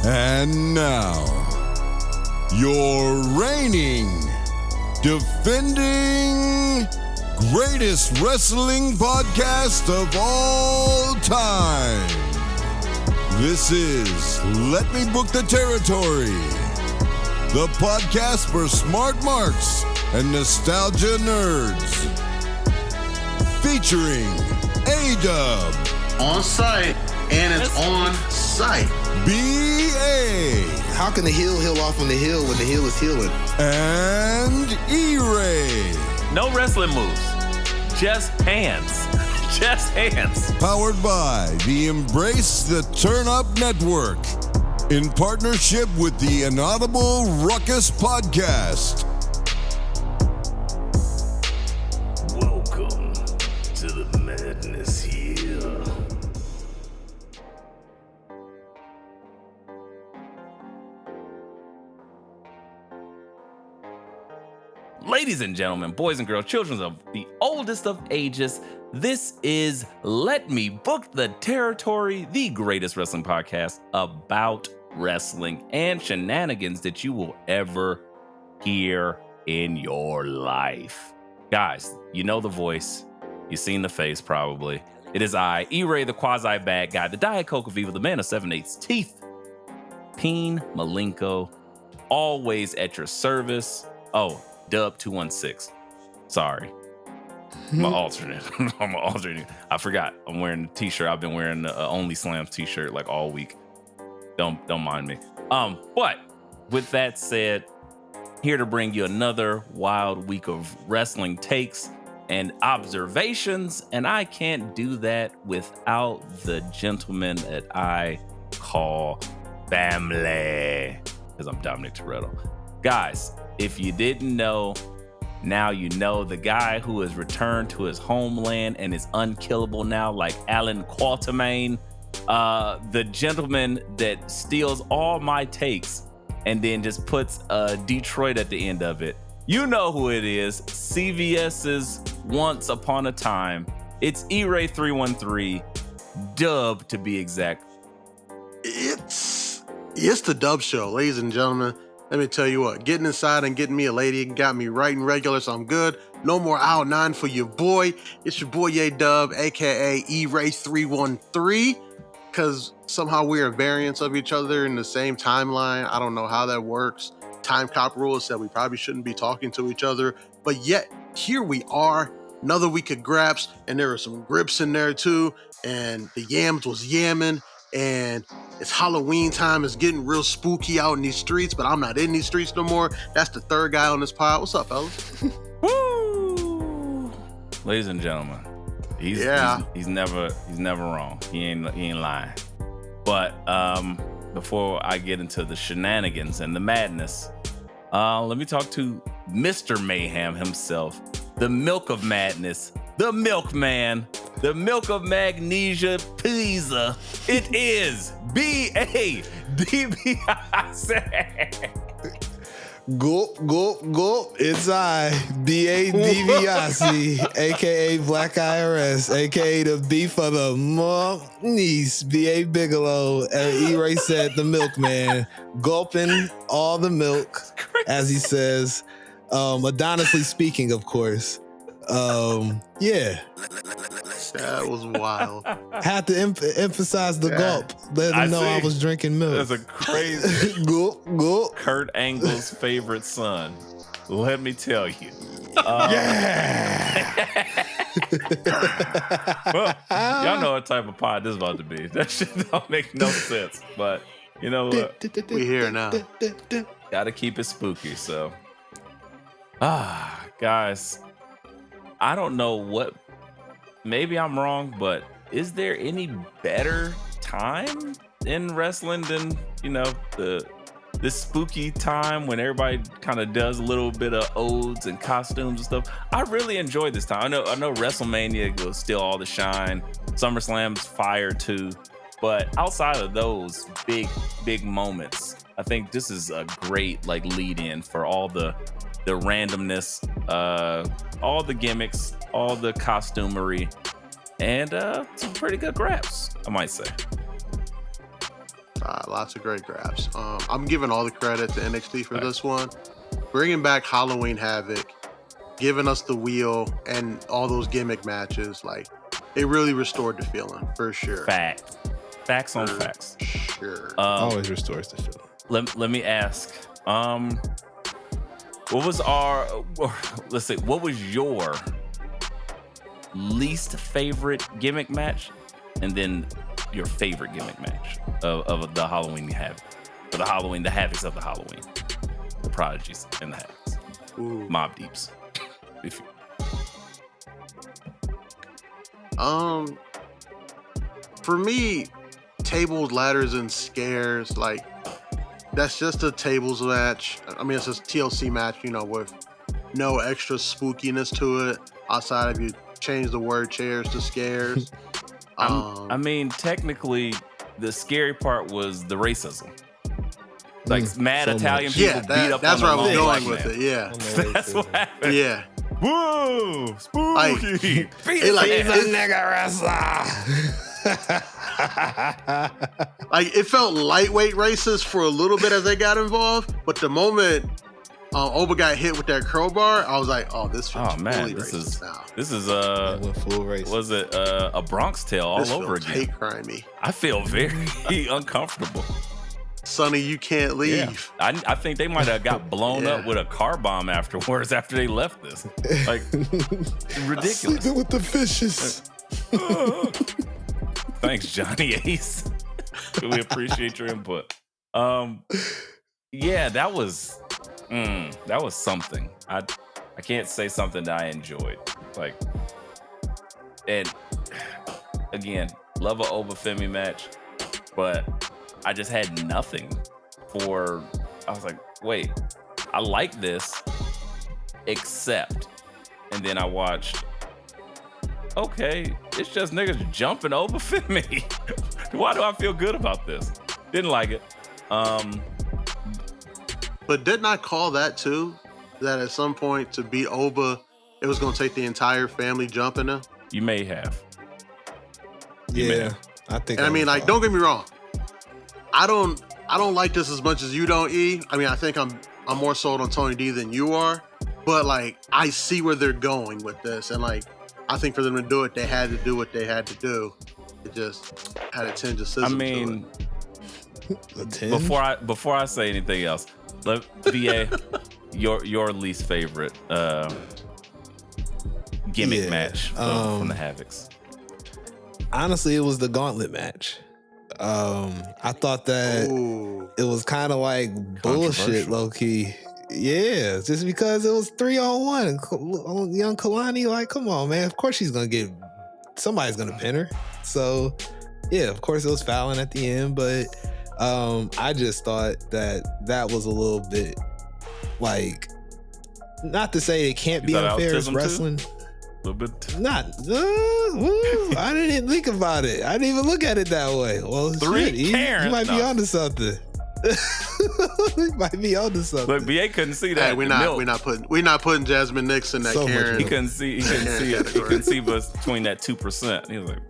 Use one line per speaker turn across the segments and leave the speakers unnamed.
And now, your reigning, defending, greatest wrestling podcast of all time. This is Let Me Book the Territory, the podcast for smart marks and nostalgia nerds. Featuring A-Dub.
On site, and it's on site.
B.A.
How can the heel heal off on the heel when the heel is healing?
And E-Ray.
No wrestling moves. Just hands. Just hands.
Powered by the Embrace the Turn Up Network. In partnership with the Inaudible Ruckus Podcast.
Welcome to the madness here. Ladies and gentlemen, boys and girls, children of the oldest of ages, this is Let Me Book the Territory, the greatest wrestling podcast about wrestling and shenanigans that you will ever hear in your life. Guys, you know the voice. You've seen the face, probably. It is I, E-Ray, the quasi-bad guy, the Diet Coke of Evil, the man of 7/8 teeth, Peen Malenko, always at your service. Oh, Dub 216. Sorry. I'm an alternate. I forgot. I'm wearing the t-shirt. I've been wearing the Only Slams t-shirt like all week. Don't mind me. But with that said, here to bring you another wild week of wrestling takes and observations, and I can't do that without the gentleman that I call family, because I'm Dominic Toretto. Guys, if you didn't know, now you know. The guy who has returned to his homeland and is unkillable now, like Alan Quatermain, the gentleman that steals all my takes and then just puts Detroit at the end of it. You know who it is. CVS's Once Upon a Time. It's E-Ray 313, Dub to be exact.
It's the Dub Show, ladies and gentlemen. Let me tell you what, getting inside and getting me a lady got me right and regular, so I'm good. No more aisle 9 for your boy. It's your boy A-Dub, aka E-Ray 313, because somehow we're variants of each other in the same timeline. I don't know how that works. Time Cop rules said we probably shouldn't be talking to each other, but yet here we are, another week of Graps, and there were some grips in there too, and the yams was yamming, and it's Halloween time. It's getting real spooky out in these streets, but I'm not in these streets no more. That's the third guy on this pod. What's up, fellas?
Woo! Ladies and gentlemen, he's never wrong. He ain't lying. But before I get into the shenanigans and the madness, let me talk to Mr. Mayhem himself, the milk of madness, the milkman, the milk of magnesia pizza. It is B-A-D-B-I-C.
Gulp. It's I, B-A-D-V-I-C, a.k.a. Black IRS, a.k.a. the B for the mom niece, B.A. Bigelow, E-Ray said, the milkman, gulping all the milk, as he says, Adoniously speaking, of course. Yeah.
That was wild.
Had to emphasize the gulp. Let them know I was drinking milk.
That's a crazy
gulp.
Kurt Angle's favorite son. Let me tell you. Well, y'all know what type of pod this is about to be. That shit don't make no sense. But you know what?
We here now.
Gotta keep it spooky. So, guys, I don't know what. Maybe I'm wrong, but is there any better time in wrestling than, you know, this spooky time when everybody kind of does a little bit of odes and costumes and stuff? I really enjoyed this time. I know WrestleMania will steal all the shine. SummerSlam's fire too. But outside of those big moments, I think this is a great like lead in for all the randomness, all the gimmicks, all the costumery, and some pretty good graps, I might say.
Lots of great grabs. I'm giving all the credit to NXT for this one. Bringing back Halloween Havoc, giving us the wheel and all those gimmick matches, like it really restored the feeling for sure.
Facts on facts.
Sure.
Always restores the feeling.
Let me ask. What was what was your least favorite gimmick match, and then your favorite gimmick match of the Halloween Havoc, for the Havocs of the Halloween, the Prodigies and the Havocs, Mob Deeps. If you...
For me, tables, ladders, and scares, like that's just a tables match. I mean, it's a TLC match, with no extra spookiness to it outside of you change the word chairs to scares.
I mean, technically, the scary part was the racism. Like mad Italian people beat up.
That's
on
where I was going with
man.
it. Yeah,
that's what happened.
Yeah.
Whoa, spooky!
He's a nigga wrestler.
Like it felt lightweight racist for a little bit as they got involved, but the moment Oba got hit with that crowbar, I was like, "Oh, this feels fully racist now."
This is
went full racist.
Was it a Bronx Tale all over again?
Hate crimey.
I feel very uncomfortable.
Sonny, you can't leave.
Yeah. I think they might have got blown up with a car bomb afterwards after they left this. Like ridiculous.
Sleeping with the fishes.
Thanks, Johnny Ace. We appreciate your input. Yeah, that was something. I can't say something that I enjoyed. Like, and again, love an Obafemi match, but I just had nothing for. I was like, wait, I like this, except, and then I watched. Okay, it's just niggas jumping over Femi. Why do I feel good about this? Didn't like it.
But didn't I call that too? That at some point to beat Oba, it was going to take the entire family jumping him?
You may have.
I think.
And I mean, like, don't get me wrong. I don't like this as much as you don't, E. I mean, I think I'm more sold on Tony D than you are. But like, I see where they're going with this, and like, I think for them to do it, they had to do what they had to do. It just had a tinge of sizzle.
I mean,
to it.
before I say anything else, let VA your least favorite gimmick match from the Havocs.
Honestly, it was the gauntlet match. I thought that it was kind of like bullshit, low key. Yeah, just because it was 3-on-1. Young Kalani, like, come on, man. Of course somebody's gonna pin her. So, yeah, of course it was fouling at the end, but I just thought that was a little bit like, not to say it can't be unfair as wrestling.
A little bit.
Not. I didn't think about it. I didn't even look at it that way. Well, you might be onto something. You might be onto something.
Look, BA couldn't see that.
Hey, we're not putting Jasmine Nix in that
So
Karen.
He couldn't see it. He couldn't see between that 2%. He was like,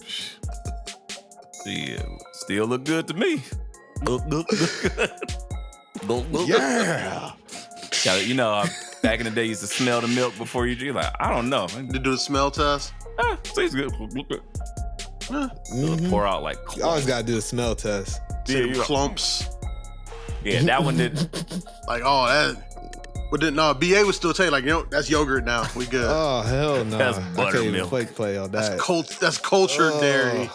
still look good to me. Look good.
Yeah.
You know, back in the day, you used to smell the milk before you drink. Like, I don't know.
To do the smell test?
Tastes good. Pour out like clumps.
You always gotta do a smell test.
Clumps.
Yeah, that one did.
Like, oh, that. But then, no, BA would still tell you, like, that's yogurt now. We good.
Oh, hell no.
That's
I can't
buttermilk.
even fake play on that.
That's cultured dairy.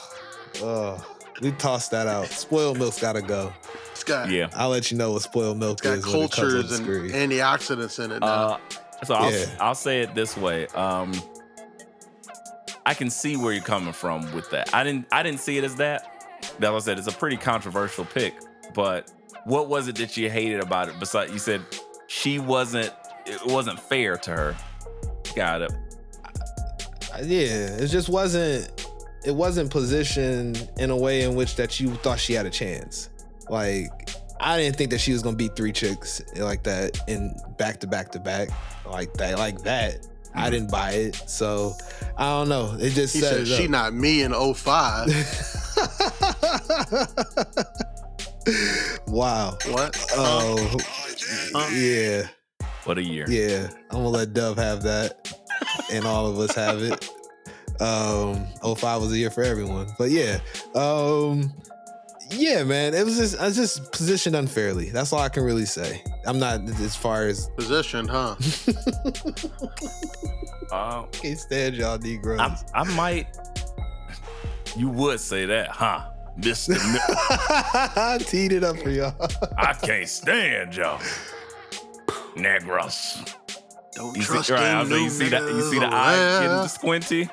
We tossed that out. Spoiled milk's gotta go.
It's got,
I'll let you know what spoiled milk
got
is. When it comes on
cultures
the
and
screen.
antioxidants in it now.
So I'll say it this way. I can see where you're coming from with that. I didn't see it as that. That was it's a pretty controversial pick. But what was it that you hated about it? Besides, you said it wasn't fair to her. Got it.
Yeah, it just wasn't. It wasn't positioned in a way in which that you thought she had a chance. Like, I didn't think that she was gonna beat 3 chicks like that in back to back to back like that. Mm-hmm. I didn't buy it, so I don't know. It just
he said she not me in 05.
Wow.
What?
Oh, yeah.
What a year.
Yeah. I'm going to let Dub have that. And all of us have it. 05 was a year for everyone. But yeah. Yeah, man. I was just positioned unfairly. That's all I can really say. I'm not as far as
Positioned, huh?
can't stand y'all Negroes.
I might. You would say that, huh, Mr.
I teed it up for y'all.
I can't stand y'all, Negros.
Don't
You
trust
see, right, I
them
was like, you see the
niggas.
eye getting squinty.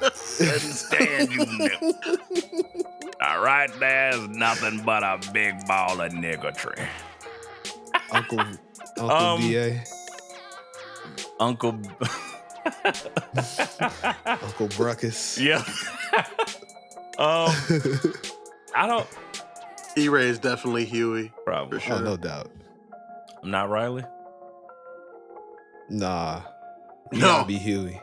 Couldn't stand you, nigga. All right, there's nothing but a big ball of niggatry.
Uncle BA.
Uncle
Uncle Bruckus.
Yeah. I don't.
E-Ray is definitely Huey.
Probably.
For sure.
Oh, no doubt.
I'm not Riley.
Nah. You
No.
gotta be Huey.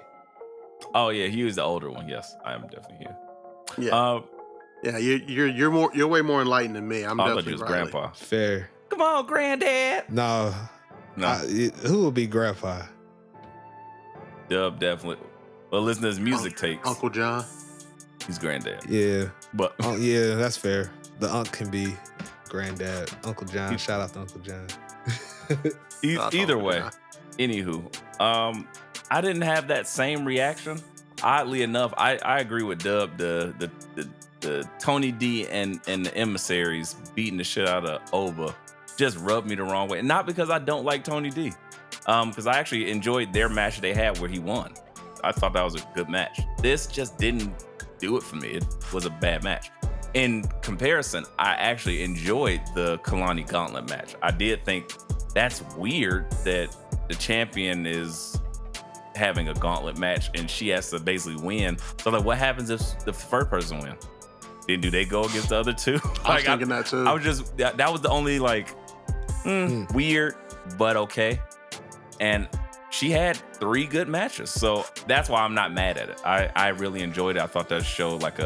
Oh yeah, Hugh's the older one. Yes, I am definitely Hugh.
Yeah. Yeah, you're way more enlightened than me. I'm
I thought
definitely
you was
Riley.
Grandpa.
Fair.
Come on, Granddad.
No. Who will be Grandpa?
Dub definitely. Well, listen to his music takes.
Uncle John.
He's Granddad.
Yeah.
But
Yeah, that's fair. The Unc can be Granddad. Uncle John. Shout out to Uncle John.
either way, anywho, I didn't have that same reaction. Oddly enough, I agree with Dub. The Tony D and the emissaries beating the shit out of Ova just rubbed me the wrong way. And not because I don't like Tony D, because I actually enjoyed their match they had where he won. I thought that was a good match. This just didn't do it for me. It was a bad match. In comparison, I actually enjoyed the Kalani Gauntlet match. I did think that's weird that the champion is having a gauntlet match and she has to basically win. So like, what happens if the first person wins? Then do they go against the other two?
I was thinking that too.
I was just that was the only like weird, but okay. And she had 3 good matches, so that's why I'm not mad at it. I really enjoyed it. I thought that showed like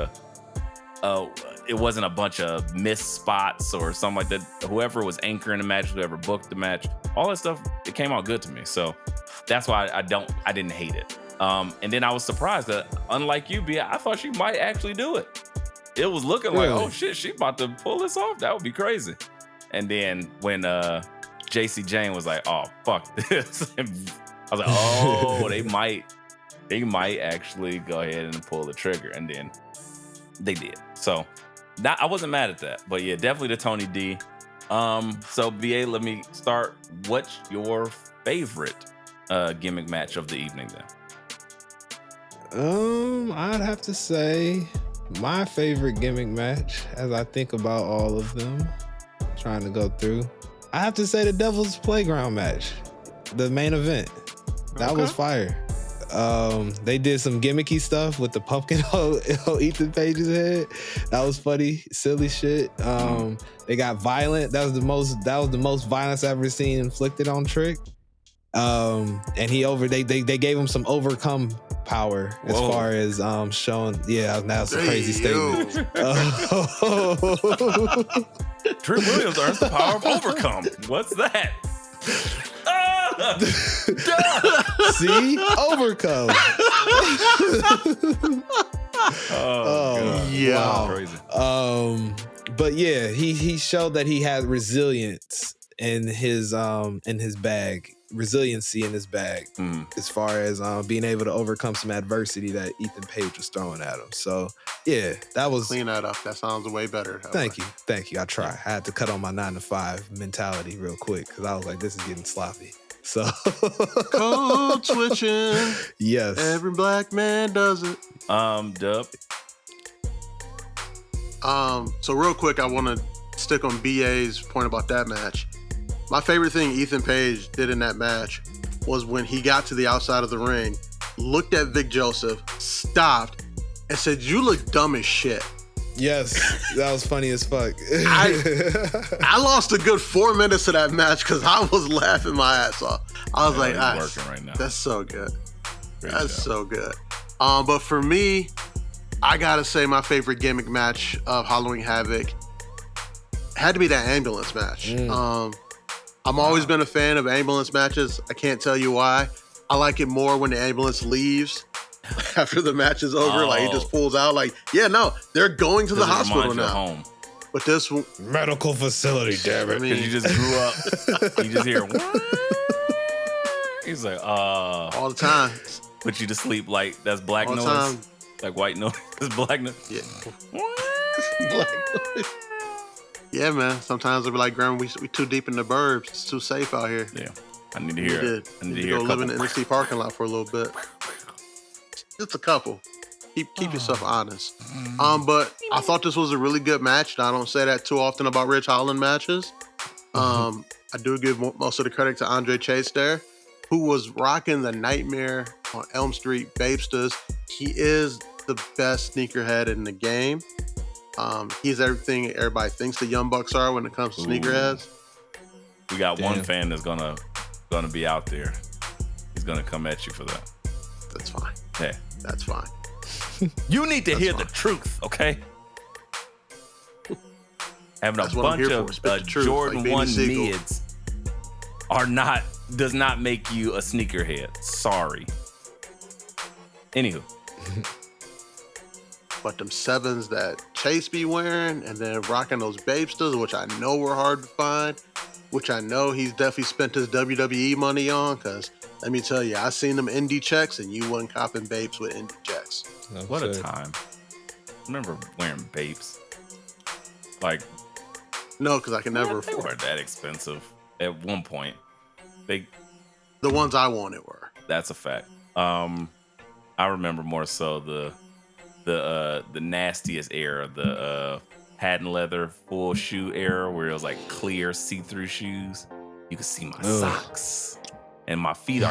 it wasn't a bunch of missed spots or something like that. Whoever was anchoring the match, whoever booked the match, all that stuff, it came out good to me. So that's why I didn't hate it. And then I was surprised that, unlike you, B, I thought she might actually do it. It was looking like, oh shit, she about to pull this off. That would be crazy. And then when JC Jane was like, oh fuck this, I was like, oh, they might actually go ahead and pull the trigger. And then they did. So I wasn't mad at that. But yeah, definitely the Tony D. So BA, let me start. What's your favorite gimmick match of the evening then?
I'd have to say my favorite gimmick match, as I think about all of them, trying to go through, I have to say the Devil's Playground match, the main event. That was fire. They did some gimmicky stuff with the pumpkin on Ethan Page's head. That was funny, silly shit. They got violent. That was the most violence I've ever seen inflicted on Trick. And they gave him some overcome power as far as showing. Yeah, that's a crazy statement.
Trick Williams earns the power of overcome. What's that?
See? Overcome.
God.
Yeah.
Wow.
Crazy.
But yeah, he showed that he had resilience in his bag. Resiliency in his bag as far as being able to overcome some adversity that Ethan Page was throwing at him. So yeah, that was
Clean that up. That sounds way better.
Thank you. I try. I had to cut on my 9-to-5 mentality real quick because I was like, this is getting sloppy. So
Code switching.
Yes.
Every black man does it.
Dub.
So real quick, I want to stick on BA's point about that match. My favorite thing Ethan Page did in that match was when he got to the outside of the ring, looked at Vic Joseph, stopped, and said, "You look dumb as shit."
Yes, that was funny as fuck.
I lost a good 4 minutes of that match because I was laughing my ass off. I was like,
working right now.
That's so good.
Great
That's
job.
so good. But for me, I gotta say my favorite gimmick match of Halloween Havoc had to be that ambulance match. I'm always been a fan of ambulance matches. I can't tell you why. I like it more when the ambulance leaves after the match is over. Like, he just pulls out. Like, yeah, no, they're going to the hospital now.
Home.
But this
medical facility, damn it.
Because you just grew up. You just hear, he's like,
all the time.
Put you to sleep like that's black
all
noise.
Time.
Like white noise. It's black noise.
Yeah. Black noise. Yeah, man. Sometimes they'll be like, Grandma, we too deep in the burbs. It's too safe out here.
Yeah. I need to hear it. I need to hear
go live in the NXT parking lot for a little bit. Just a couple. Keep yourself honest. But I thought this was a really good match. I don't say that too often about Ridge Holland matches. I do give most of the credit to Andre Chase there, who was rocking the Nightmare on Elm Street Babesters. He is the best sneakerhead in the game. He's everything everybody thinks the Young Bucks are when it comes to sneakerheads.
We got one fan that's gonna be out there. He's gonna come at you for that.
That's fine.
Hey,
that's fine.
You need to hear the truth, okay? Having a bunch of Jordan 1 mids does not make you a sneakerhead. Sorry. Anywho.
But them 7s that Chase be wearing and then rocking those Babesters, which I know were hard to find, which I know he's definitely spent his WWE money on, because let me tell you, I seen them indie checks and you wasn't copping Babes with indie checks.
What a time. I remember wearing Babes. Like,
no, because I can never afford.
They weren't that expensive at one point. The
ones I wanted were.
That's a fact. I remember more so the nastiest era, the patent leather full shoe era, where it was like clear see-through shoes. You could see my socks, and my feet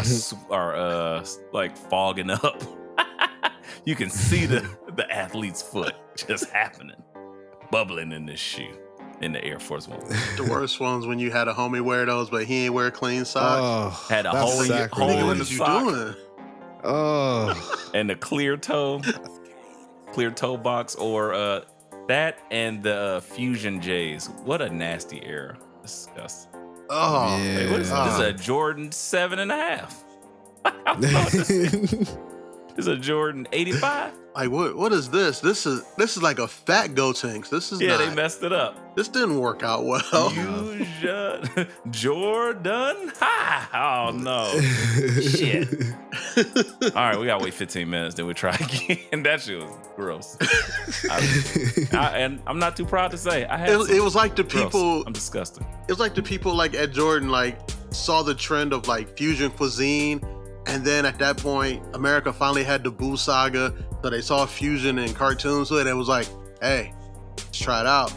are like fogging up. You can see the athlete's foot just happening, bubbling in this shoe, in the Air Force One.
The worst ones when you had a homie wear those, but he ain't wear clean socks.
Had a hole in the sock.
Doing?
And the clear toe box, or that and the Fusion J's. What a nasty era. Disgusting.
Oh,
yeah.
Hey, what is this? Is a Jordan 7.5. I don't know what this is. This is a Jordan 85.
Like, what is this? This is like a fat Gotenks. This is
they messed it up.
This didn't work out well.
Jordan. Ha! Oh no. Shit. All right, we gotta wait 15 minutes, then we try again. That shit was gross. And I'm not too proud to say I had.
It was like the people.
I'm disgusted.
It was like the people like Ed Jordan like saw the trend of like fusion cuisine. And then at that point, America finally had the Boo Saga, so they saw fusion in cartoons with it. It was like, hey, let's try it out.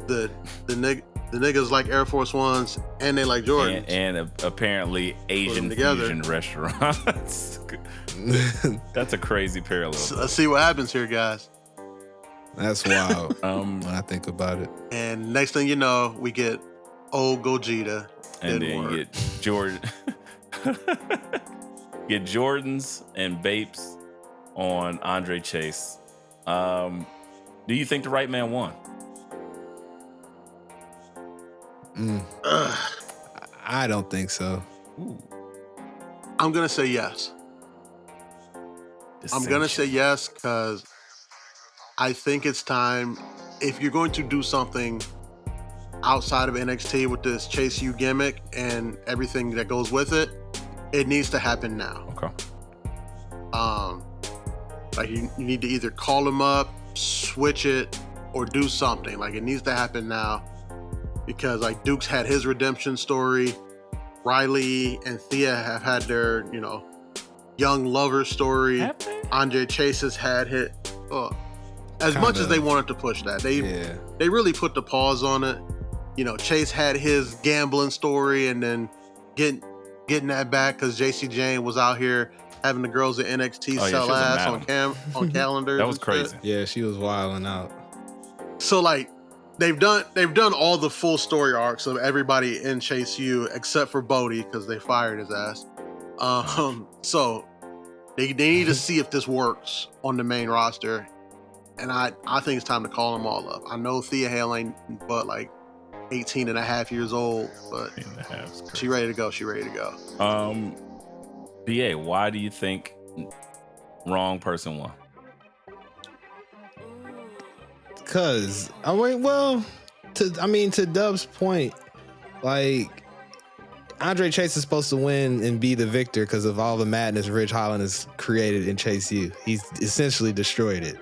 The niggas like Air Force Ones, and they like Jordans.
And apparently Asian fusion restaurants. That's a crazy parallel.
So let's see what happens here, guys.
That's wild when I think about it.
And next thing you know, we get old Gogeta.
And then you get Jordan. Get Jordans and Bapes on Andre Chase. Do you think the right man won?
I don't think so.
Ooh.
I'm gonna say yes. I'm gonna say yes because I think it's time. If you're going to do something outside of NXT with this Chase U gimmick and everything that goes with it, it needs to happen now.
Okay.
Like you need to either call him up, switch it, or do something. Like it needs to happen now, because like Duke's had his redemption story, Riley and Thea have had their young lover story. Andre Chase has had his. As much as they wanted to push that, they really put the pause on it. Chase had his gambling story, and then getting that back because JC Jane was out here having the girls at NXT sell ass on calendars.
That was crazy.
Yeah, she was wilding out. So
like they've done all the full story arcs of everybody in Chase U except for Bodie because they fired his ass. So they need to see if this works on the main roster. And I think it's time to call them all up. I know Thea Hale ain't but like 18 and a half years old, but she ready to go. She ready to go.
BA, why do you think wrong person won?
Cause to Dub's point, like Andre Chase is supposed to win and be the victor because of all the madness Ridge Holland has created in Chase U. He's essentially destroyed it.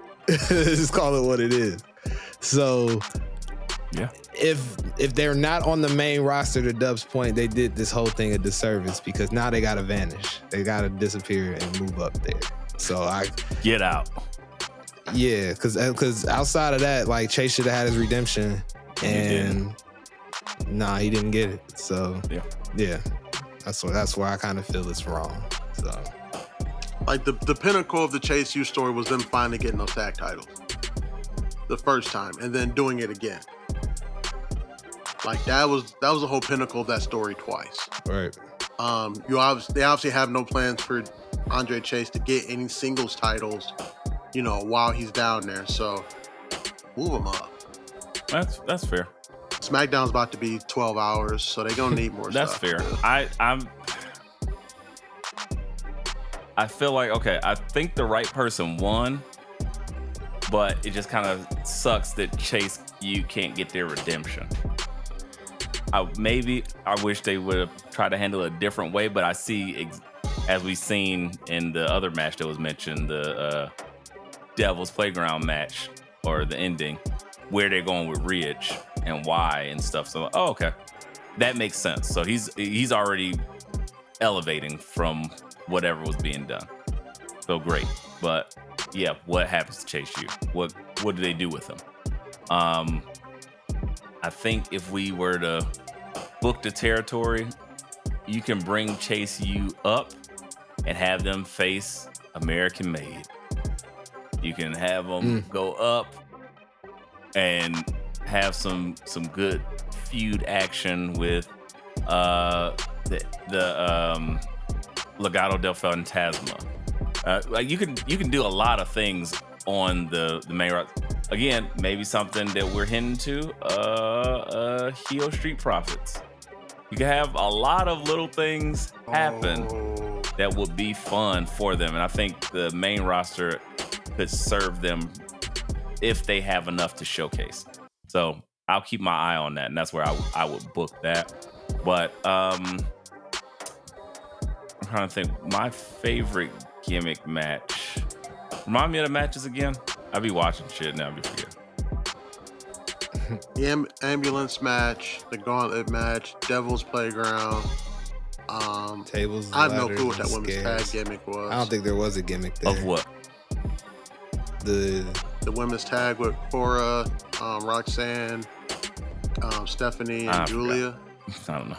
Just call it what it is. So
yeah,
if they're not on the main roster, to Dub's point, they did this whole thing a disservice because now they gotta vanish. They gotta disappear and move up there. So I
get out.
Yeah, because outside of that, like Chase should have had his redemption, and he didn't get it. So yeah, that's why I kind of feel it's wrong. So
like the pinnacle of the Chase U story was them finally getting those tag titles the first time, and then doing it again. Like that was the whole pinnacle of that story twice.
Right.
They obviously have no plans for Andre Chase to get any singles titles, while he's down there. So move him up.
That's fair.
SmackDown's about to be 12 hours, so they're gonna need more
That's
stuff.
Fair. I feel like, okay, I think the right person won, but it just kind of sucks that Chase U can't get their redemption. I wish they would have tried to handle it a different way, but I see, as we've seen in the other match that was mentioned, the Devil's Playground match, or the ending, where they're going with Ridge and why and stuff. So, okay, that makes sense. So he's already elevating from whatever was being done. So great. But yeah, what happens to Chase U? What do they do with him? I think if we were to book the territory, you can bring Chase U up and have them face American Made. You can have them go up and have some good feud action with the Legado del Fantasma. Like you can do a lot of things on the main route. Again, maybe something that we're hinting to, Heel Street Profits. You can have a lot of little things happen that would be fun for them. And I think the main roster could serve them if they have enough to showcase. So I'll keep my eye on that. And that's where I would book that. But I'm trying to think. My favorite gimmick match. Remind me of the matches again. I'll be watching shit now. I'll be forgetting.
The ambulance match, the gauntlet match, Devil's Playground.
Tables.
I have no clue what that women's tag gimmick was.
I don't think there was a gimmick there.
Of what?
The women's tag with Cora, Roxanne, Stephanie, and Julia.
I don't know.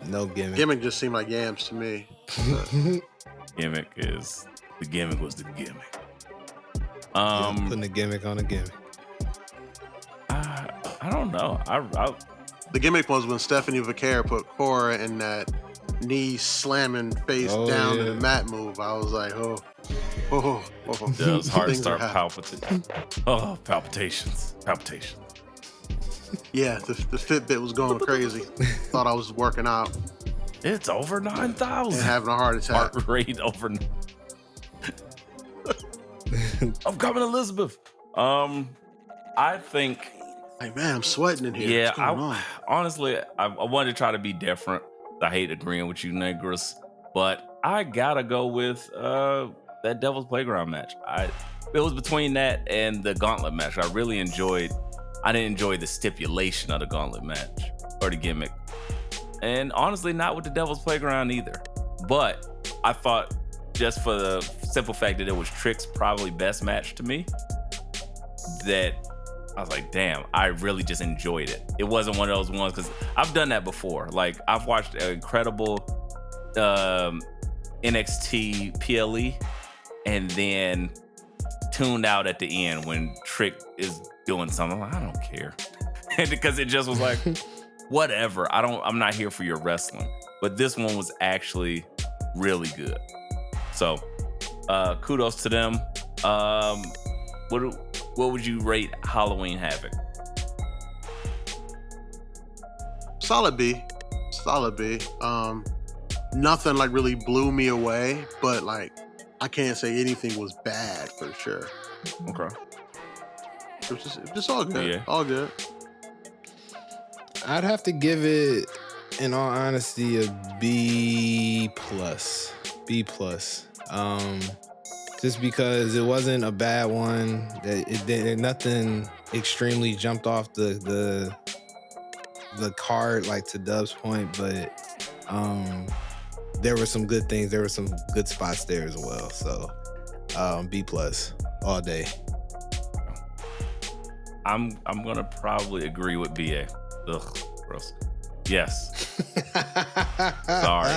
No gimmick.
Gimmick just seemed like yams to me.
The gimmick was the gimmick.
Putting a gimmick on a gimmick.
I don't know.
The gimmick was when Stephanie Vaquer put Cora in that knee slamming face down to the mat move. I was like, oh.
Does heart start palpitating? Oh, palpitations.
Yeah, the Fitbit was going crazy. Thought I was working out.
It's over 9,000.
And having a heart attack.
Heart rate over. I'm coming, Elizabeth. I think.
Like, man, I'm sweating in here.
Yeah, honestly, I wanted to try to be different. I hate agreeing with you, Negros, but I gotta go with that Devil's Playground match. It was between that and the Gauntlet match. I didn't enjoy the stipulation of the Gauntlet match or the gimmick, and honestly, not with the Devil's Playground either. But I thought, just for the simple fact that it was Trick's probably best match to me, that I was like, damn, I really just enjoyed it. It wasn't one of those ones, because I've done that before. Like, I've watched an incredible NXT PLE and then tuned out at the end when Trick is doing something. I'm like, I don't care. And because it just was like, whatever. I'm not here for your wrestling. But this one was actually really good. So kudos to them. What what would you rate Halloween Havoc?
Solid B. Nothing like really blew me away, but like I can't say anything was bad for sure.
Okay.
It was just all good.
Yeah.
All good.
I'd have to give it, in all honesty, a B plus. B plus. Just because it wasn't a bad one. Nothing extremely jumped off the card, like to Dub's point, but there were some good things. There were some good spots there as well. So B plus all day.
I'm gonna probably agree with BA. Ugh, gross. Yes. Sorry.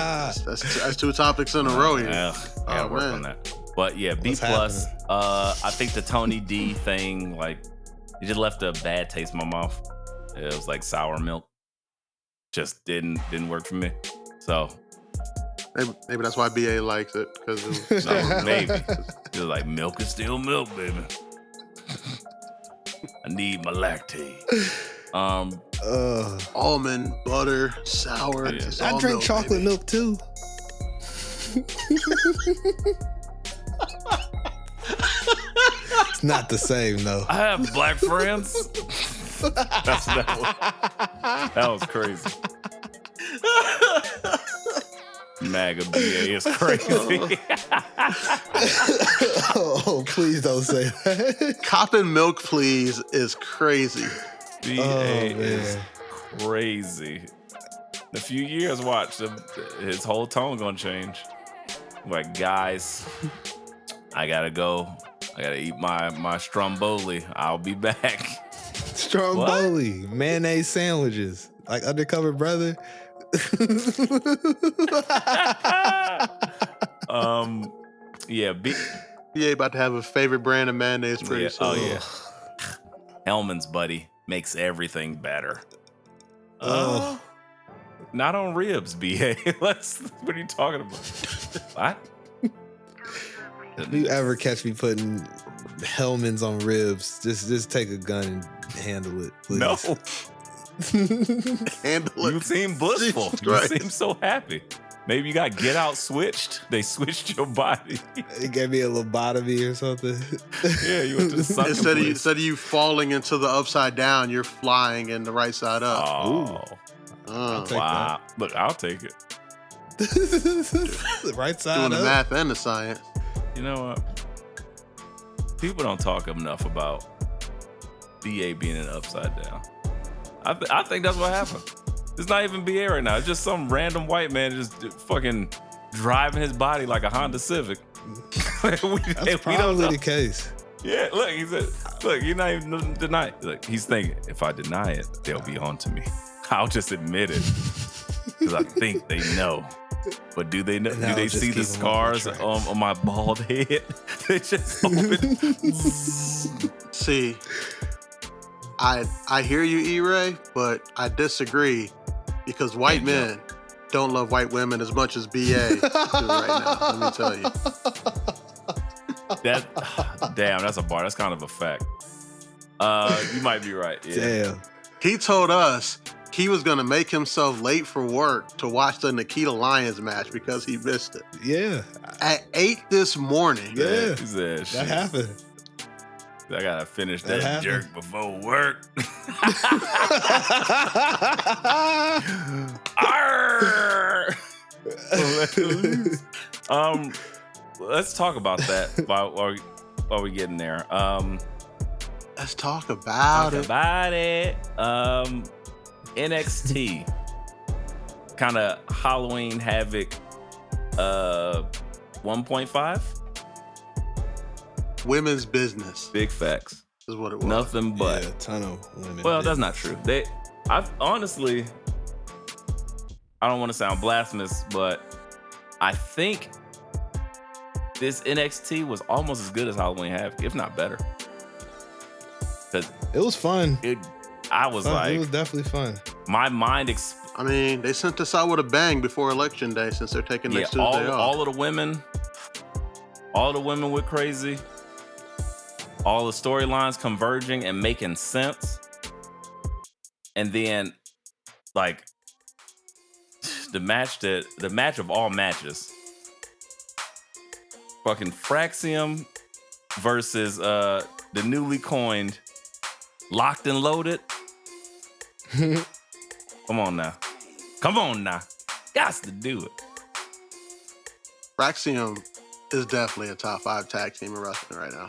That's two topics in a row here.
Yeah, I gotta work on that. But yeah, B plus. I think the Tony D thing, like, it just left a bad taste in my mouth. It was like sour milk. Just didn't work for me. So
maybe that's why BA likes it, because
maybe it was like milk is still milk, baby. I need my lactate.
Almond butter, sour.
Yeah.
I drink chocolate milk too. It's not the same though.
I have black friends. That was crazy. MAGA BA is crazy.
Oh, please don't say that.
Coppin' milk, please, is crazy.
BA is crazy. In a few years, watch his whole tone gonna change. Like, guys, I gotta go. I gotta eat my stromboli. I'll be back.
Stromboli, mayonnaise sandwiches, like Undercover Brother.
Yeah,
BA about to have a favorite brand of mayonnaise pretty soon.
Oh yeah, Hellman's, buddy, makes everything better. Not on ribs, BA. What are you talking about? What?
If you ever catch me putting Hellman's on ribs, just take a gun and handle it, please.
No.
Handle it.
You seem blissful.
Jesus
You
Christ.
seem so happy. Maybe you got Get Out switched. They switched your body.
It gave me a lobotomy or something.
Yeah, you went to the sunken place.
Instead of you falling into the upside down, you're flying in the right side up.
Oh,
I'll take
wow. Look, I'll take it.
The right side
Doing the
up.
math and the science.
You know what? People don't talk enough about BA being an upside down. I think that's what happened. It's not even BA right now. It's just some random white man just fucking driving his body like a Honda Civic.
That's probably the case.
Yeah, look, he said, look, you're not even denying. Look, he's thinking, if I deny it, they'll be on to me. I'll just admit it. Because I think they know. But do they know?
And
Do
I'll
they
just
see
keep
the
them
scars
off the
on my bald head? They just open.
See, I hear you, E-Ray, but I disagree because white
Hey,
men don't love white women as much as BA do right now. Let me tell you.
Damn, that's a bar. That's kind of a fact. You might be right. Yeah.
Damn.
He told us he was going to make himself late for work to watch the Nikita Lyons match because he missed it.
Yeah.
At 8 this morning.
Yeah.
He said,
That
shit,
happened.
I gotta finish
That
that
happened.
jerk before work. Arr! Let's talk about that while we getting there.
Let's talk about it.
NXT, kind of Halloween Havoc 1.5.
Women's business
Big facts.
is what it was.
Nothing but.
Yeah, a ton of women.
Well, that's not true. I've honestly, I don't want to sound blasphemous, but I think this NXT was almost as good as Halloween Havoc, if not better. Cause
It was fun.
I was like,
it was definitely fun.
my mind.
I mean, they sent us out with a bang before Election Day since they're taking next Tuesday off.
all of the women went crazy. all the storylines converging and making sense. And then, like, the match of all matches, fucking Fraxium versus the newly coined Locked and Loaded. Come on now. Gots to do it.
Fraxium is definitely a top 5 tag team in wrestling right now.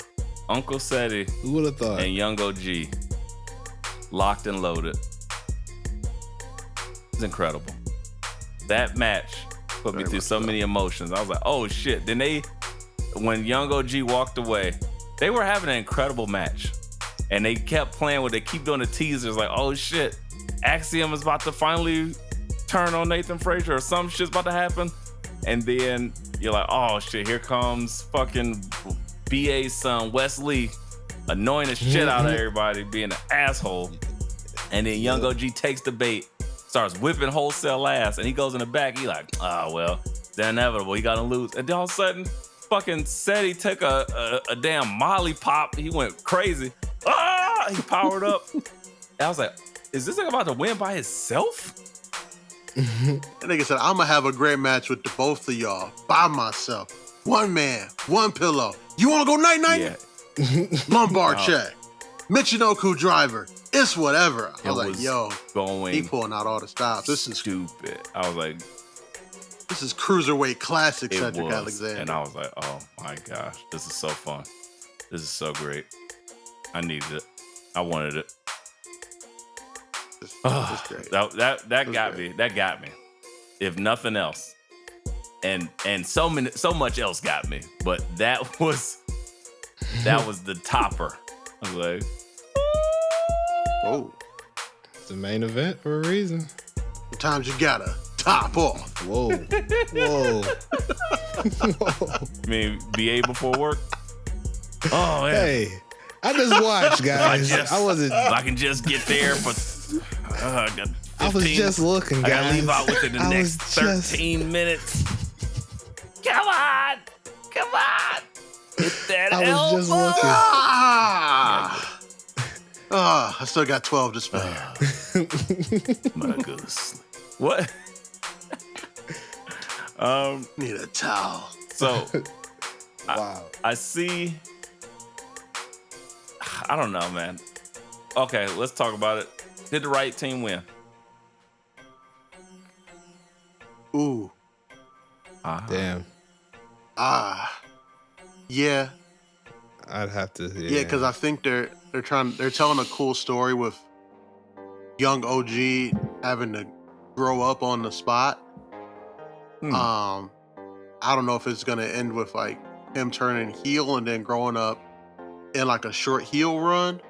Uncle Seti
Who would have thought?
and Young OG, Locked and Loaded. It's incredible. That match put me through so many emotions. I was like, oh shit. Then when Young OG walked away, they were having an incredible match. And they kept playing with, they keep doing the teasers like, oh shit, Axiom is about to finally turn on Nathan Frazier or some shit's about to happen. And then you're like, oh shit, here comes fucking BA's son, Wesley, annoying the shit out of everybody, being an asshole. And then Young OG takes the bait, starts whipping wholesale ass, and he goes in the back. He like, well, it's inevitable. He gotta lose. And then all of a sudden, fucking Seti took a damn Molly pop. He went crazy. He powered up. And I was like, is this nigga about to win by himself?
That nigga said, I'm gonna have a great match with the both of y'all by myself. One man, one pillow. You wanna go night-night?
Yeah.
Lumbar check. Michinoku driver. It's whatever. I was like,
was
yo,
going
he pulling out all the stops. This is
stupid. I was like,
this is cruiserweight classic
it
Cedric
was.
Alexander.
And I was like, oh my gosh, this is so fun. This is so great. I needed it. I wanted it.
This is great.
That got me. That got me. If nothing else. And so much else got me. But that was the topper. I was like,
Oh,
It's the main event for a reason.
sometimes you gotta top off.
Whoa. Whoa.
I mean, BA before work. Oh, yeah.
Hey, I just watched, guys.
I can just get there for. I got 15,
I was just looking, guys.
I gotta leave out within the
I
next
was
13 minutes. Come on. Hit that
I was
elbow.
just looking.
I still got 12 to spare.
My go to sleep. What?
Need a towel.
So
Wow.
I see. I don't know, man. Okay, let's talk about it. Did the right team win?
Ooh.
Damn.
Yeah.
I'd have to.
Yeah, because I think they're telling a cool story with young OG having to grow up on the spot. I don't know if it's gonna end with like him turning heel and then growing up in like a short heel run,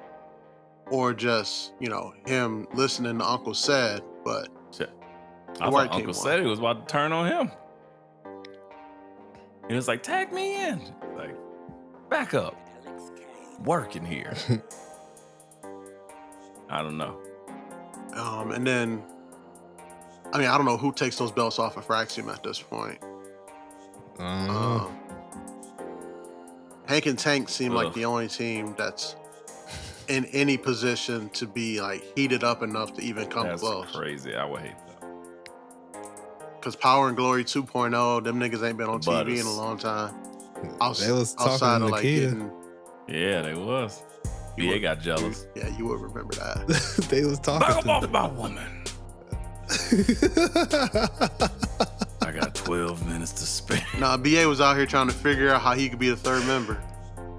or just, you know, him listening to Uncle Said. But
I thought Uncle said he was about to turn on him. He was like, tag me in. Like, back up. Working here. I don't know.
And then, I mean, I don't know who takes those belts off of Fraxium at this point. Hank and Tank seem like the only team that's in any position to be like heated up enough to even come close.
That's crazy. I would hate that.
Because Power and Glory 2.0, them niggas ain't been on TV in a long time.
They was talking
Outside
to
of like
Nikita.
getting,
Yeah, they was. BA got jealous.
yeah, you would remember that.
They was talking
Back
to
off my woman. I got 12 minutes to spare.
Nah, BA was out here trying to figure out how he could be the third member.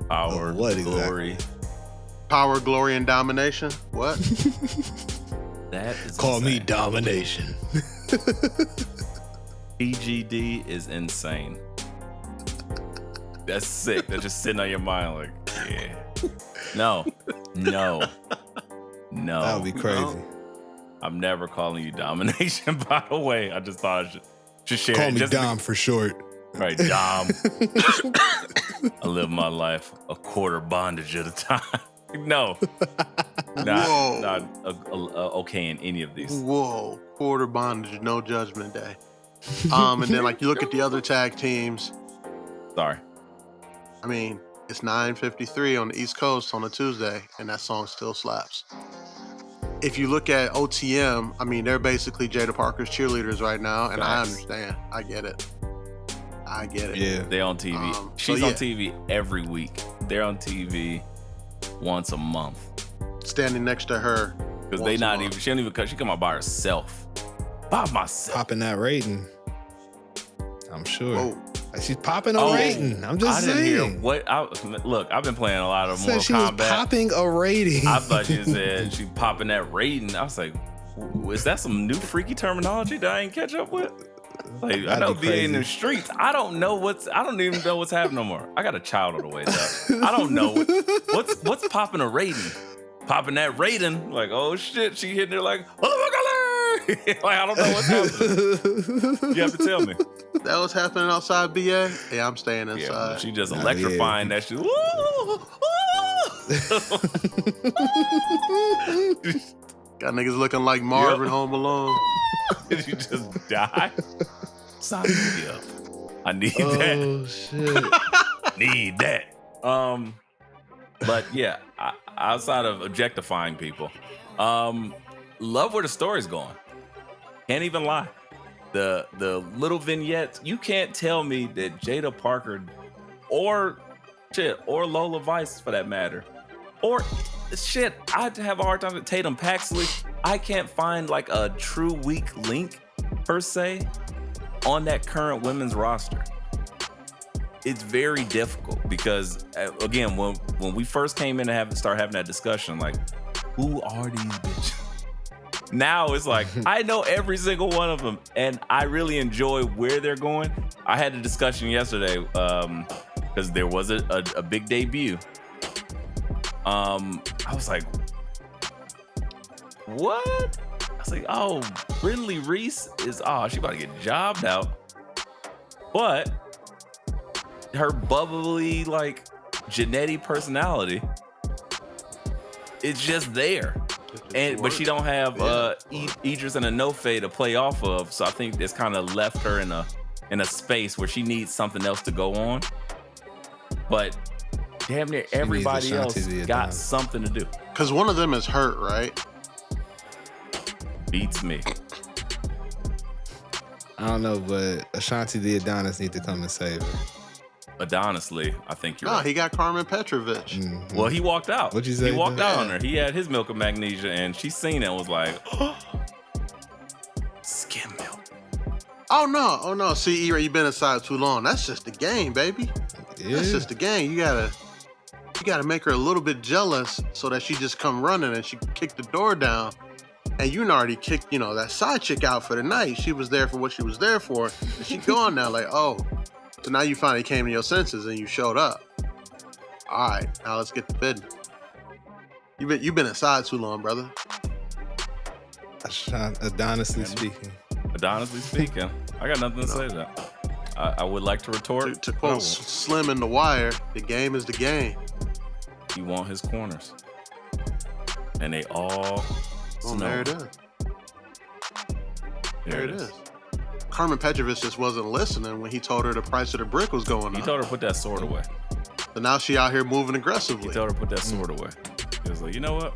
Power,
what
glory.
exactly?
Power, Glory, and Domination? What?
That is
Call me
insane.
Domination.
PGD is insane. That's sick. That's just sitting on your mind like, yeah. No.
That would be crazy.
I'm never calling you Domination, by the way. I just thought I should share
Call
it.
me
Just
Dom for short.
Right, Dom. I live my life a quarter bondage at a time. No. Not okay in any of these.
Whoa, quarter bondage, no judgment day. And then like you look at the other tag teams.
Sorry.
I mean, It's 9:53 on the East Coast on a Tuesday, and that song still slaps. If you look at OTM, I mean, they're basically Jada Parker's cheerleaders right now, and I understand. I get it.
Yeah.
They're on TV. She's on TV every week. They're on TV once a month.
Standing next to her.
Because they not even, she don't even come, she come out by herself. By myself.
Popping that rating. I'm sure.
Whoa.
She's popping a rating. I'm just saying.
I didn't hear what. Look, I've been playing a lot of Mortal
she
Kombat.
Was popping a rating.
I thought you said she popping that rating. I was like, is that some new freaky terminology that I ain't catch up with? Like, I know VA in the streets. I don't even know what's happening no more. I got a child on the way though. I don't know what's popping a rating. Popping that rating. Like, oh shit, she hitting her like, oh my god. Like, I don't know what's happening. You have to tell me.
That was happening outside BA? Yeah, I'm staying inside.
Yeah, she just electrifying that shit.
Got niggas looking like Marvin Home Alone.
Did you just die? Sign me up. I need that.
Oh shit.
Need that. But yeah, outside of objectifying people, love where the story's going. Can't even lie. The little vignettes, you can't tell me that Jada Parker or Lola Vice for that matter, or shit, I'd have a hard time with Tatum Paxley. I can't find like a true weak link per se on that current women's roster. It's very difficult because again, when we first came in and start having that discussion, like, who are these bitches? Now it's like, I know every single one of them, and I really enjoy where they're going. I had a discussion yesterday because there was a big debut. I was like, what? I was like, oh, Brindley Reese is, she about to get jobbed out. But her bubbly, like, Janetti personality, it's just there. But she don't have Idris and Anofe to play off of, so I think it's kind of left her in a space where she needs something else to go on. But damn near everybody else got something to do.
Because one of them is hurt, right?
Beats me.
I don't know, but Ashanti the Adonis need to come and save her.
Adonisly, I think you're right.
He got Carmen Petrovich.
Mm-hmm.
Well, he walked out.
What'd you say?
He walked out on her. He had his milk of magnesia, and she seen it and was like, skim milk.
Oh no. See, E-Ray, you've been inside too long. That's just the game, baby. Yeah. That's just the game. You gotta make her a little bit jealous so that she just come running and she kick the door down. And you already kicked, that side chick out for the night. She was there for what she was there for. And she gone now, like, oh. So now you finally came to your senses and you showed up. All right, now let's get to business. You've been inside too long, brother.
Adonisly speaking,
I got nothing to say to that. I would like to retort.
To quote Slim in The Wire, the game is the game.
He want his corners, and they all.
There it is. There it is. Carmen Petrovich just wasn't listening when he told her the price of the brick was going up.
He told her to put that sword away.
So now she out here moving aggressively.
He told her to put that sword away. He was like, you know what?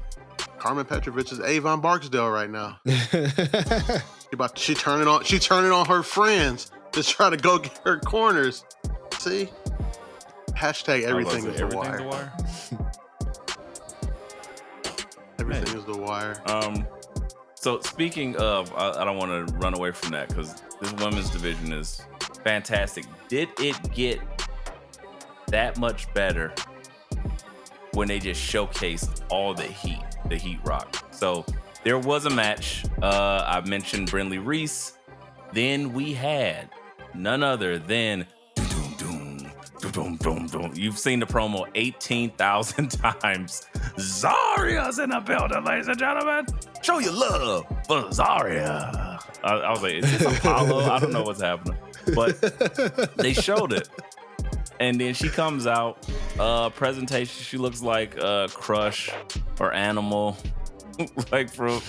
Carmen Petrovich is Avon Barksdale right now. She turning on her friends to try to go get her corners. See? Hashtag everything is the wire. Everything is the wire.
So speaking of, I don't want to run away from that because this women's division is fantastic. Did it get that much better when they just showcased all the Heat Rock? So there was a match. I mentioned Brindley Reese. Then we had none other than you've seen the promo 18,000 times. Zaria's in the building, ladies and gentlemen. Show your love for Zaria. I was like, is this Apollo? I don't know what's happening. But they showed it. And then she comes out, presentation, she looks like Crush or Animal. Like from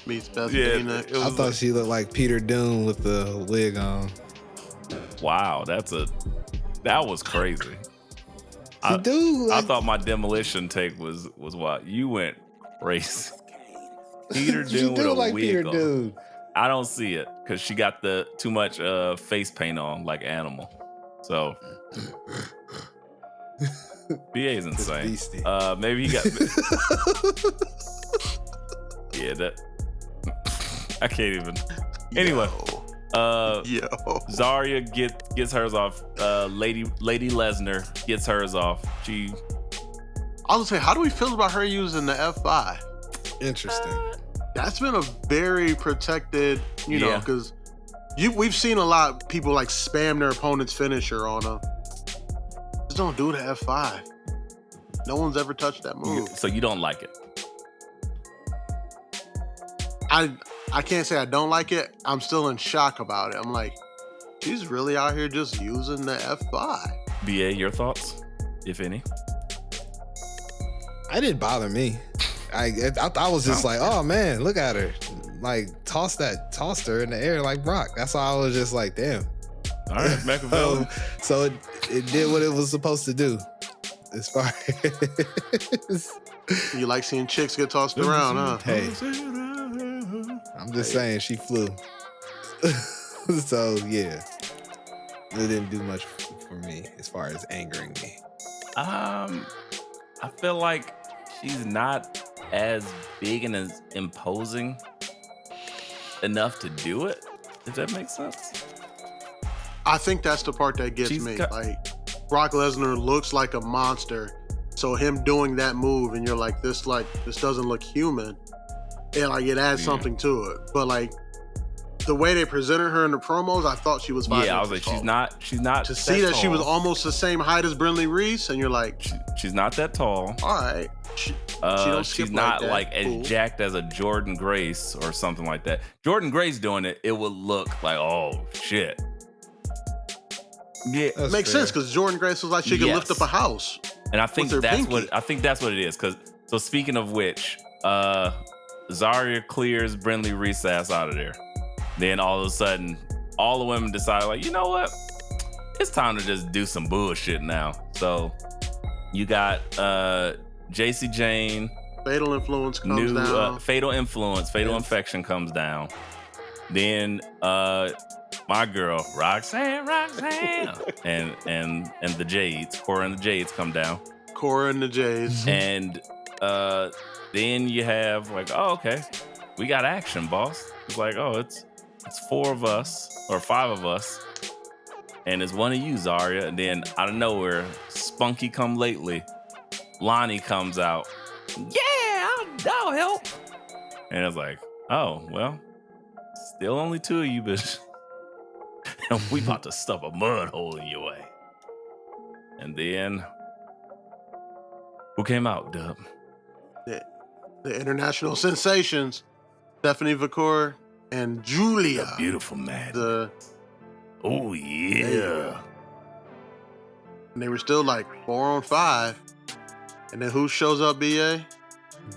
Meets Bethany.
I thought she looked like Peter Doom with the wig on.
Wow, that was crazy.
She do.
I thought my demolition take was what you went crazy. Peter
She
Dune with
do
a
like
wig
Peter
on.
Dune.
I don't see it because she got the too much face paint on like Animal. So BA is insane.
Beastie.
Maybe he got. Yeah, that. I can't even. Anyway, Zarya gets hers off. Lady Lesnar gets hers off.
I was gonna say, how do we feel about her using the F5?
Interesting.
That's been a very protected, you know, because we've seen a lot of people like spam their opponent's finisher on them. Just don't do the F5. No one's ever touched that move.
So you don't like it?
I can't say I don't like it. I'm still in shock about it. I'm like, she's really out here just using the F5.
BA, your thoughts, if any?
It didn't bother me. I was just like, oh man, look at her. Like tossed her in the air like Brock. That's why I was just like, damn.
All right, Machiavelli.
So it did what it was supposed to do. As far as
you like seeing chicks get tossed around, huh?
Hey, I'm just saying she flew. So yeah, it didn't do much for me as far as angering me.
I feel like she's not as big and as imposing enough to do it. If that makes sense.
I think that's the part that gets me. Like Brock Lesnar looks like a monster, so him doing that move, and you're like, this doesn't look human. And like it adds something to it. But like the way they presented her in the promos, I thought she was 5 inches
I was like,
tall.
she's not.
To see that she was almost the same height as Brindley Reese, and you're like,
she's not that tall.
All right.
She's not like as jacked as a Jordan Grace or something like that. Jordan Grace doing it, it would look like, oh shit. Yeah,
makes sense because Jordan Grace was like she could lift up a house.
And I think that's what it is. Because so speaking of which, Zarya clears Brindley Reese ass out of there. Then all of a sudden, all the women decide like, you know what? It's time to just do some bullshit now. So you got JC Jane.
Fatal Influence comes down.
Fatal Infection comes down. Then my girl, Roxanne, and the Jades, Cora and the Jades come down.
Cora and the Jades.
And then you have like, oh, okay, we got action, boss. It's like, oh, it's 4 of us or 5 of us, and it's one of you, Zarya. And then out of nowhere, Spunky come lately, Lonnie comes out. Yeah, I'll help. And it's like, oh, well, still only 2 of you, bitch. And we about to stuff a mud hole in your way. And then, who came out, Dub?
The international sensations, Stephanie Vacour and Julia.
The beautiful man. Oh, yeah.
Yeah. And they were still like 4 on 5. And then who shows up, BA?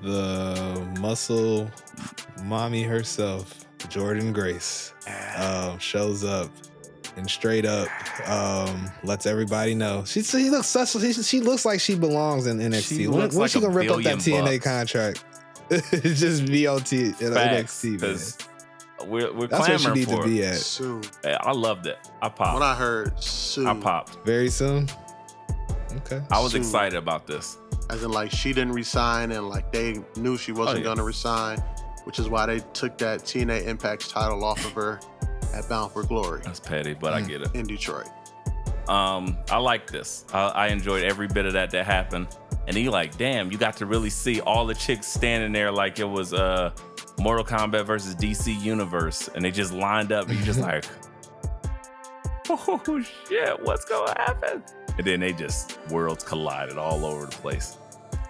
The muscle mommy herself, Jordan Grace, shows up and straight up lets everybody know. She looks like she belongs in NXT. When she gonna rip up that TNA contract? Just be on NXT, man.
We're
That's
clamoring
where she needs
for
to be
it.
at.
Soon.
I loved it. I popped.
When I heard soon.
I popped.
Very soon. Okay.
I was
Soon.
excited about this.
As in, like, she didn't resign, and like they knew she wasn't gonna resign, which is why they took that TNA Impact's title off of her at Bound for Glory.
That's petty, but I get it.
In Detroit.
I like this. I enjoyed every bit of that happened. And he like, damn, you got to really see all the chicks standing there like it was Mortal Kombat versus DC Universe, and they just lined up, and you're just like, oh shit, what's gonna happen? And then they just worlds collided all over the place.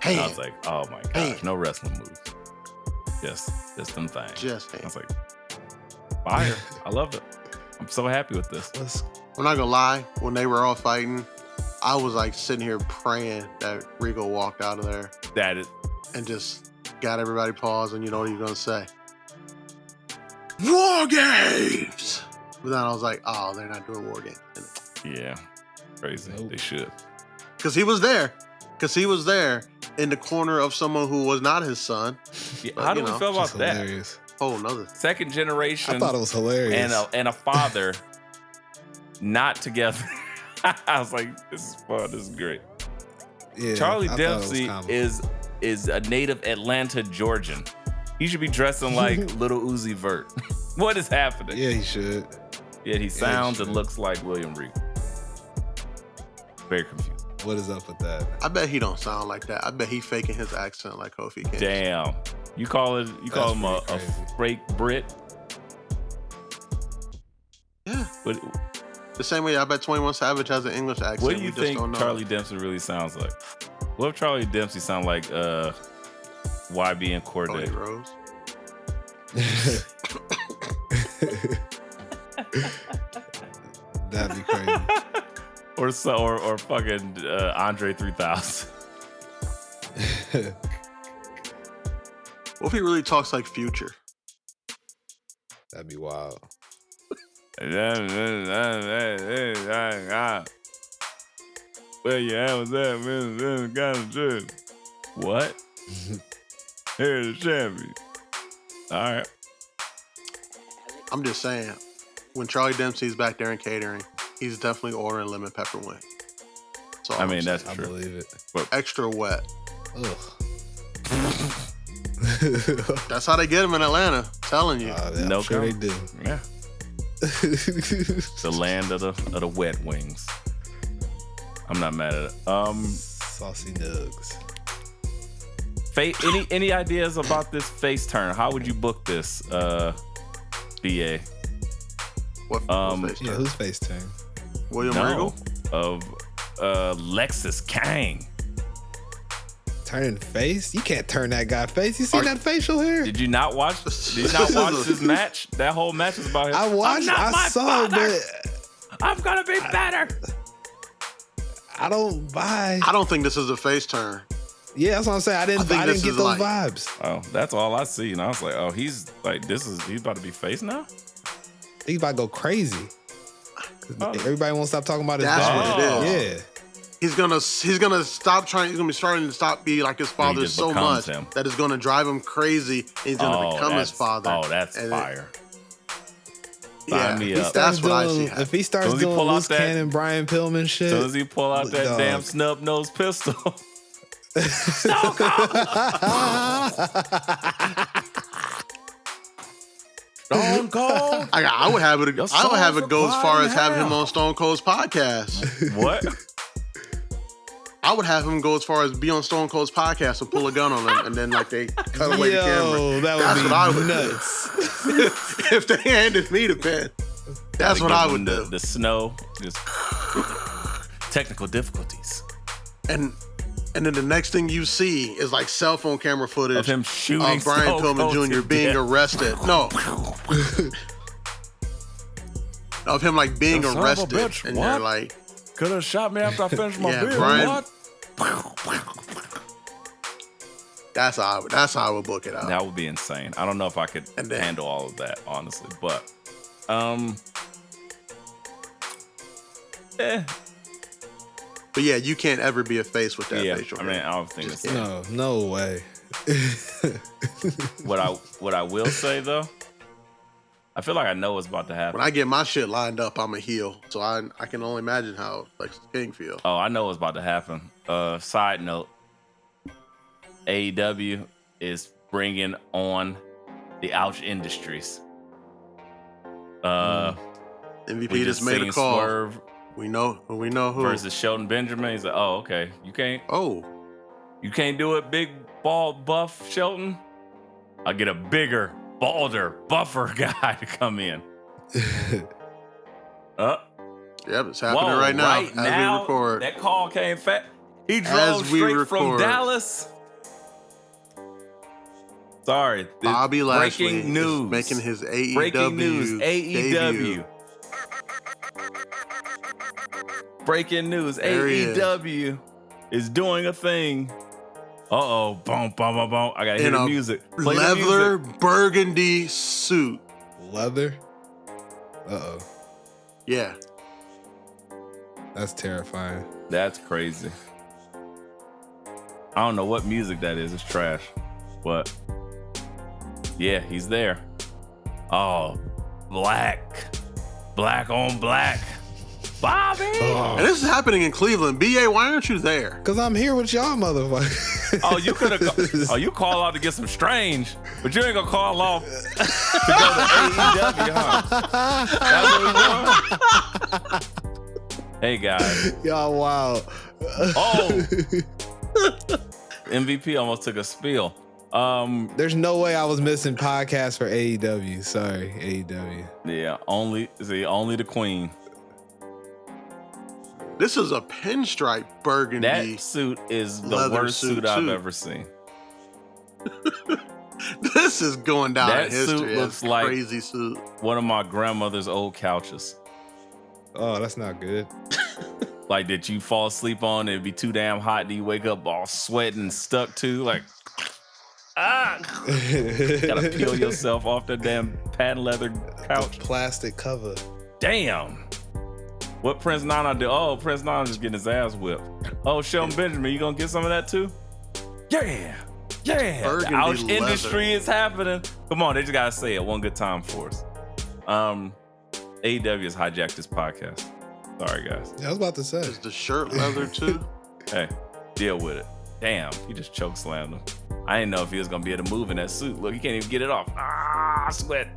Hey,
I was like, oh my gosh, no wrestling moves. Just them things.
Just
I was like, fire. I love it. I'm so happy with this.
I'm not gonna lie, when they were all fighting, I was like sitting here praying that Regal walked out of there.
That is,
and just got everybody paused, and you know what he's gonna say? War games! But then I was like, oh, they're not doing war games.
Yeah, crazy.
Nope.
They should.
Because he was there. Because he was there in the corner of someone who was not his son.
Yeah,
But,
how do
you
we
know,
feel about
Just
that?
hilarious.
Whole nother.
Second generation.
I thought it was hilarious.
and a father not together. I was like, this is fun. This is great.
Yeah,
Charlie
I thought it was
Dempsey
comical.
is a native Atlanta Georgian. He should be dressing like Little Uzi Vert. What is happening?
Yeah, he should.
Yet he sounds and
should.
looks like William Regal. Very confused.
What is up with that?
I bet he don't sound like that. I bet he faking his accent like Kofi Kingston.
Damn. You call him a
pretty crazy.
fake Brit?
Yeah.
What,
The same way I bet 21 Savage has an English accent.
what do
We
you
just
think
don't know.
Charlie Dempsey really sounds like? What if Charlie Dempsey sound like YB and
Cody
Corday?
Rose.
That'd be crazy.
or fucking Andre 3000.
What if he really talks like Future?
That'd be wild.
Where you at with that, man? Kind of good. What? Here's the champion. All right.
I'm just saying, when Charlie Dempsey's back there in catering, he's definitely ordering lemon pepper wing. That's all
I
I'm
mean,
saying.
that's
I
true.
believe it.
Extra wet.
Ugh.
That's how they get him in Atlanta. Telling you.
I'm
No
sure they do.
Yeah. The land of the wet wings. I'm not mad at it.
Saucy nugs.
Any ideas about this face turn? How would you book this, BA?
What face
Yeah,
turn?
whose face turn?
William
No,
Regal?
of Lexus Kang.
Turning face? You can't turn that guy face. You see that facial hair?
Did you not watch? Did you not watch this match? That whole match was about him.
I watched. I saw it, but
I'm gonna be better.
I don't buy.
I don't think this is a face turn.
Yeah, that's what I'm saying. I didn't
think
get
this
those
is like-
vibes.
Oh, that's all I see. And I was like, oh, he's about to be face now?
He's about to go crazy.
Oh.
Everybody won't stop talking about his
That's
dad.
what it
Yeah.
is. He's gonna stop trying. He's gonna be starting to stop being like his father
just
so
becomes
much
him.
that it's gonna drive him crazy. And he's gonna become his father.
Oh, that's
And
fire.
Yeah,
Sign me
He
up.
starts
that's what I
doing-
see.
If he starts
Soon as he
doing
pull out
loose
that-
cannon Brian Pillman shit,
As soon as he pull out that
Dog.
damn snub nose pistol. Stone Cold.
I would have it.
Your
I would have
soul's
it go as far
applied
as have him
hell.
on Stone Cold's podcast.
What?
I would have him go as far as be on Stone Cold's podcast and pull a gun on him, and then like they cut away the camera.
Yo, that
That's
would
what I
be
would do.
nuts.
If they handed me the pen, that's what
Give
I
him
would do.
The snow, just technical difficulties
And then the next thing you see is like cell phone camera footage
of him shooting
of Brian
Stone
Pillman
Cold
Jr.
to
being
death.
arrested. No. Of him like being
You son of a
arrested.
bitch,
And
what?
you're like,
Could have shot me after I finished my
Yeah,
beer.
Brian-
What?
that's how I would book it out.
That would be insane. I don't know if I could
And then-
handle all of that, honestly. But,
But yeah, you can't ever be a face with that
yeah.
facial
I mean,
hair.
I don't think
Just
it's
No way.
what I will say though. I feel like I know what's about to happen.
When I get my shit lined up, I'm a heel. So I can only imagine how Lexus King feel.
Oh, I know what's about to happen. Side note: AEW is bringing on the Ouch Industries.
MVP
We
just
just
made a
seen
call.
Swerve
We know who.
versus Shelton Benjamin. He's like, oh, okay, you can't do it, big, bald, buff Shelton. I'll get a bigger, balder, buffer guy to come in.
Yep, it's happening right now as we record.
That call came fast. He drove
As we
straight from
record.
Dallas. Sorry,
Bobby Lashley
breaking
is
news.
making his AEW
Breaking news.
debut.
AEW. Breaking news.
There he is.
AEW is doing a thing. Uh-oh. Boom, boom, boom, boom. I gotta hear
In
the
a
music. Play the
leather
music.
burgundy suit.
Leather. Uh-oh.
Yeah.
That's terrifying.
That's crazy. I don't know what music that is. It's trash. What? Yeah, he's there. Oh, black on black. Bobby!
And this is happening in Cleveland. BA, why aren't you there?
Because I'm here with y'all, motherfucker.
Oh, you could have. You call out to get some strange, but you ain't gonna call off to go to AEW, huh? That's what we doing? Hey guys.
Y'all wild.
Oh. MVP almost took a spill.
There's no way I was missing podcasts for AEW. Sorry, AEW.
Yeah, only the queen.
This is a pinstripe burgundy.
That suit is the worst suit I've ever seen.
This is going down
That
in history.
suit looks like
crazy suit.
One of my grandmother's old couches.
Oh, that's not good.
Like, did you fall asleep on? It'd be too damn hot. And you wake up all sweating and stuck to like. Gotta peel yourself off that damn patent leather couch.
Plastic cover.
Damn. What Prince Nana do? Oh, Prince Nana just getting his ass whipped. Oh, Shelton Benjamin, you gonna get some of that too? Yeah.
Burgundy
The ouch
leather.
industry is happening. Come on, they just gotta say it one good time for us. AEW has hijacked this podcast. Sorry, guys.
Yeah, I was about to say.
Is the shirt leather too?
Hey, deal with it. Damn, he just choke slammed him. I didn't know if he was gonna be able to move in that suit. Look, he can't even get it off. Sweat.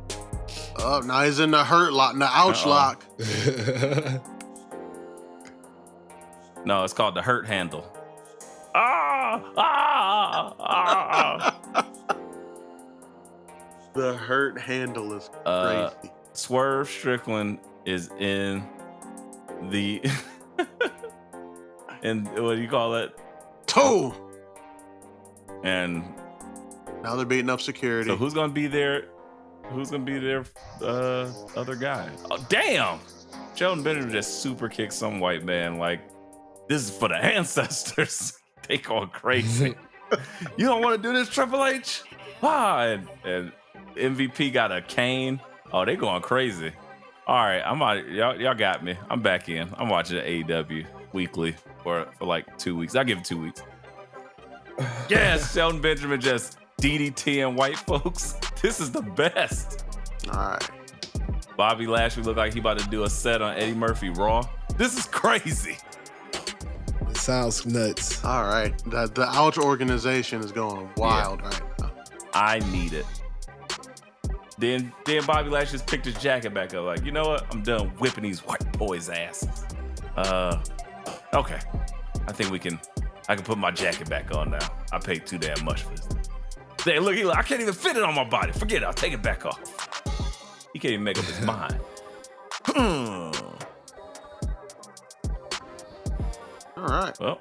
Oh, now he's in the hurt lock, the ouch lock.
No, it's called the hurt handle.
The hurt handle is crazy.
Swerve Strickland is in the and what do you call it?
Toe.
And
Now they're beating up security.
so who's gonna be there? Who's gonna be their other guy? Oh, damn! Shelton Benjamin just super kicked some white man. Like, this is for the ancestors. They going crazy. You don't want to do this, Triple H? And MVP got a cane. Oh, they going crazy. All right, I'm out. Y'all got me. I'm back in. I'm watching AEW weekly for like 2 weeks. I'll give it 2 weeks. Yes, Shelton Benjamin just DDTing white folks. This is the best.
All right.
Bobby Lashley looked like he about to do a set on Eddie Murphy Raw. This is crazy.
It sounds nuts.
All right. The ouch organization is going wild right now.
I need it. Then Bobby Lashley just picked his jacket back up. Like, you know what? I'm done whipping these white boys' asses. Okay. I think I can put my jacket back on now. I paid too damn much for this. Hey, look, I can't even fit it on my body. Forget it. I'll take it back off. He can't even make up his mind.
All right.
Well,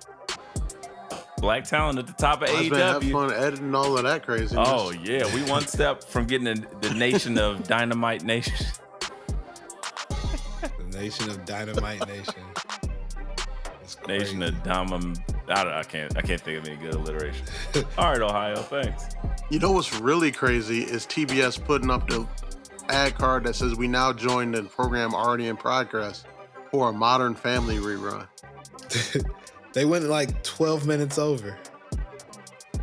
black talent at the top of
Have
AEW.
fun editing all of that craziness.
Oh, yeah. We one step from getting the nation of Dynamite Nation.
The nation of Dynamite Nation.
Nation of Dynamite. I can't think of any good alliteration. All right, Ohio. Thanks.
You know what's really crazy is TBS putting up the ad card that says we now join the program already in progress for a Modern Family rerun.
They went like 12 minutes over.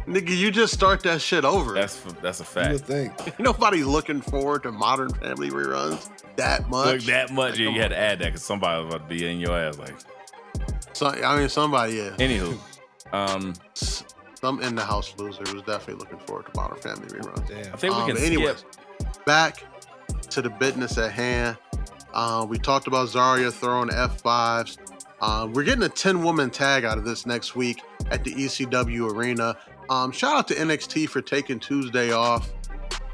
Nigga, you just start that shit over.
That's a
You
fact.
would think.
Nobody's looking forward to Modern Family reruns that much.
Look, that much.
Like,
You
come
had
on.
to add that because somebody was about to be in your ass. Like,
Somebody, yeah.
anywho,
Some in the house loser was definitely looking forward to Modern Family reruns.
Damn.
I think we can
Anyways,
skip.
back to the business at hand. We talked about Zarya throwing F5s. We're getting a 10-woman tag out of this next week at the ECW arena. Shout out to NXT for taking Tuesday off,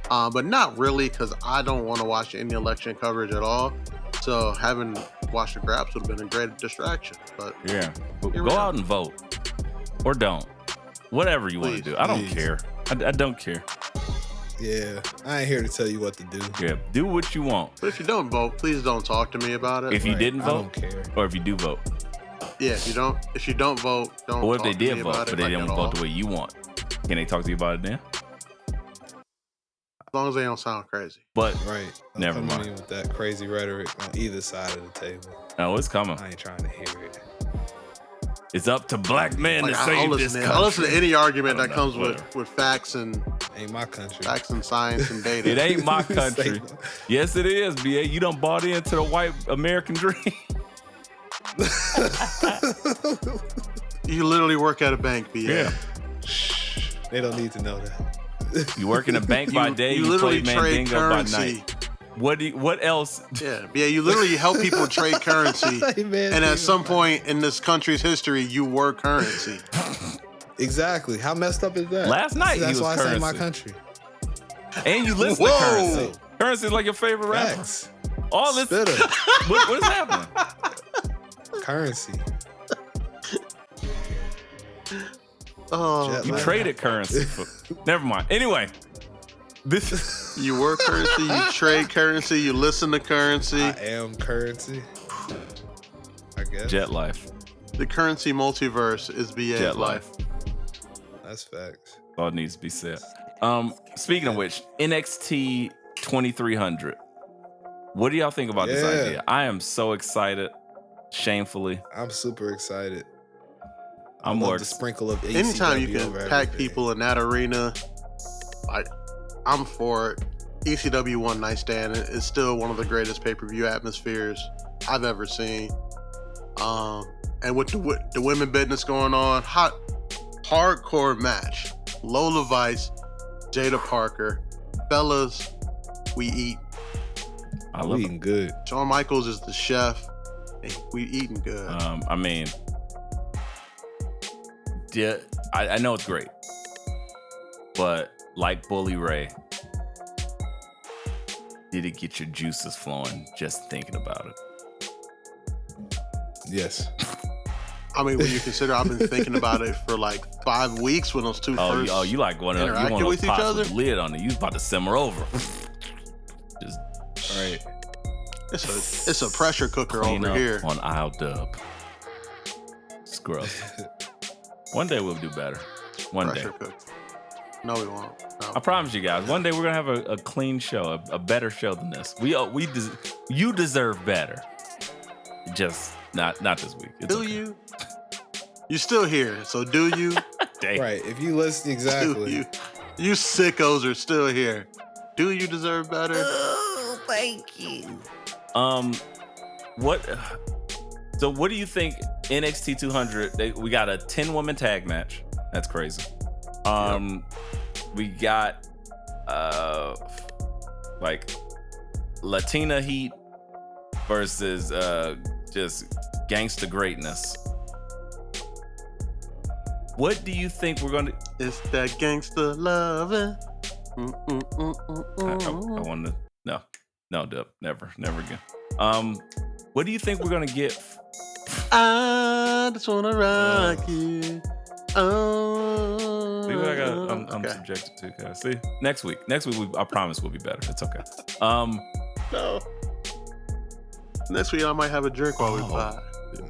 but not really because I don't want to watch any election coverage at all. So having watched the Graps would have been a great distraction. But
Yeah.
Here
Go
we
out
are.
and vote. Or don't. Whatever you want to
Please,
do. I don't
please.
care. I don't care.
Yeah, I ain't here to tell you what to do.
Yeah. Do what you want.
But if you don't vote, please don't talk to me about it.
If you
Right,
didn't
I
vote,
don't care.
or if you do vote.
Yeah, if you don't vote, don't.
Or if they
talk to
did
me
vote,
about
but
it,
they
like,
didn't
at
vote
all.
the way you want. Can they talk to you about it then?
long as they don't sound crazy.
But
Right.
Never
Don't come
mind.
in with that crazy rhetoric on either side of the table.
no, it's coming.
I ain't trying to hear it.
It's up to black men
Like,
to
I'll
save this
listen,
country.
I'll listen to any argument
I
that
don't
comes
know,
with facts and
Ain't my country.
science and data.
It ain't my country.
Say-
Yes, it is, BA. You done bought into the white American dream.
You literally work at a bank, BA.
Yeah.
They don't need to know that.
You work in a bank by day, you
literally
play
trade
Mandingo by
currency.
night. What else?
Yeah, you literally help people trade currency.
Man,
And at some point in this country's history, you were currency.
Exactly. How messed up is that?
Last night
That's
he
why
was
I say my
currency.
country.
And you listen
Whoa.
to currency. Currency is like your favorite rapper.
Facts.
All this.
Spitter.
What is happening?
Currency.
Oh,
Jet
You
lag.
traded currency. Never mind. Anyway, this.
you work currency, you trade currency, you listen to currency.
I am currency. I guess.
Jet life.
The currency multiverse is BA's
Jet
life.
life.
That's facts.
All needs to be said. Speaking of which, NXT 2300. What do y'all think about this
Yeah.
idea? I am so excited. Shamefully,
I'm super excited. I
I'm
love
more.
the sprinkle of ACW
Anytime you can
over
pack
everything.
people in that arena, I'm for it. ECW One Night Stand is still one of the greatest pay-per-view atmospheres I've ever seen. And with the women business going on, hardcore match. Lola Vice, Jada Parker, fellas, we eat.
I
We
love it.
eating good.
Shawn Michaels is the chef, and we eating good.
I mean, yeah, I know it's great, but like Bully Ray, did it get your juices flowing just thinking about it?
Yes.
I mean, when you consider I've been thinking about it for like 5 weeks when those two first.
You like one of
interacted
those
with each
pots
other?
with the lid on it. You about to simmer over. Just
Right.
It's a pressure cooker
clean
over
up
here.
on aisle dub. Scrub. One day we'll do better. One day.
Pressure cooker. No, we won't. No.
I promise you guys. One day we're gonna have a clean show, a better show than this. You deserve better. Just not this week. It's
Do
okay.
you? You still here, so do you?
Dang.
Right. If you listen
Do
exactly.
you? You sickos are still here. Do you deserve better?
Oh, thank you.
What? So what do you think? NXT 200. We got a 10-woman tag match. That's crazy. We got like Latina Heat versus just gangsta greatness. What do you think we're gonna?
It's that gangsta loving.
I want to. No, Dub. Never again. What do you think we're gonna get?
I just wanna rock you. Oh.
See what I'm
okay.
subjected to, guys. See, next week, I promise we'll be better. It's okay.
No. Next week I might have a drink while we
Oh.
fly.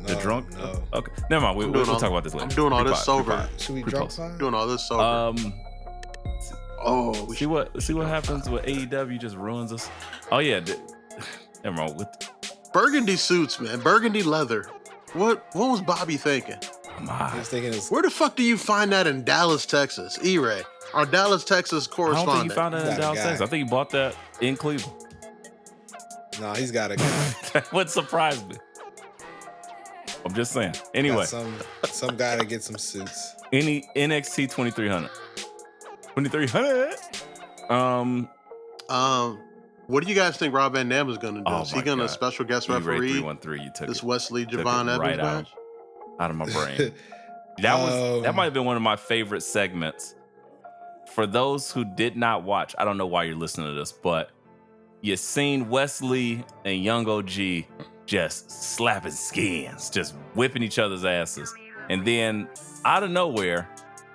The drunk?
No.
Okay, never mind. We'll
doing
talk
all-
about this later.
I'm doing all this
Pre-pod,
sober.
Should we
Pre-post.
drop by?
Doing all this sober.
Oh, see what happens with AEW just ruins us. Oh yeah, never mind. With
Burgundy suits, man. Burgundy leather. What was Bobby thinking?
I was thinking it's
Where the fuck do you find that in Dallas, Texas? E-Ray, our Dallas, Texas
I don't
correspondent.
think you found that
Got
in
a
Dallas,
guy.
Texas. I think you bought that in Cleveland.
no, he's got a guy.
That would surprise me. I'm just saying. Anyway,
Got some guy to get some suits.
any NXT 2300. 2300.
What do you guys think Rob Van Dam is going to do?
Oh
Is he
my
going to
God.
special guest
E-Ray
referee
313. You took
this
it.
Wesley
Took it
Javon Evans
right
match?
out of my brain. That might have been one of my favorite segments. For those who did not watch, I don't know why you're listening to this, but you seen Wesley and Young OG just slapping skins, just whipping each other's asses. And then out of nowhere,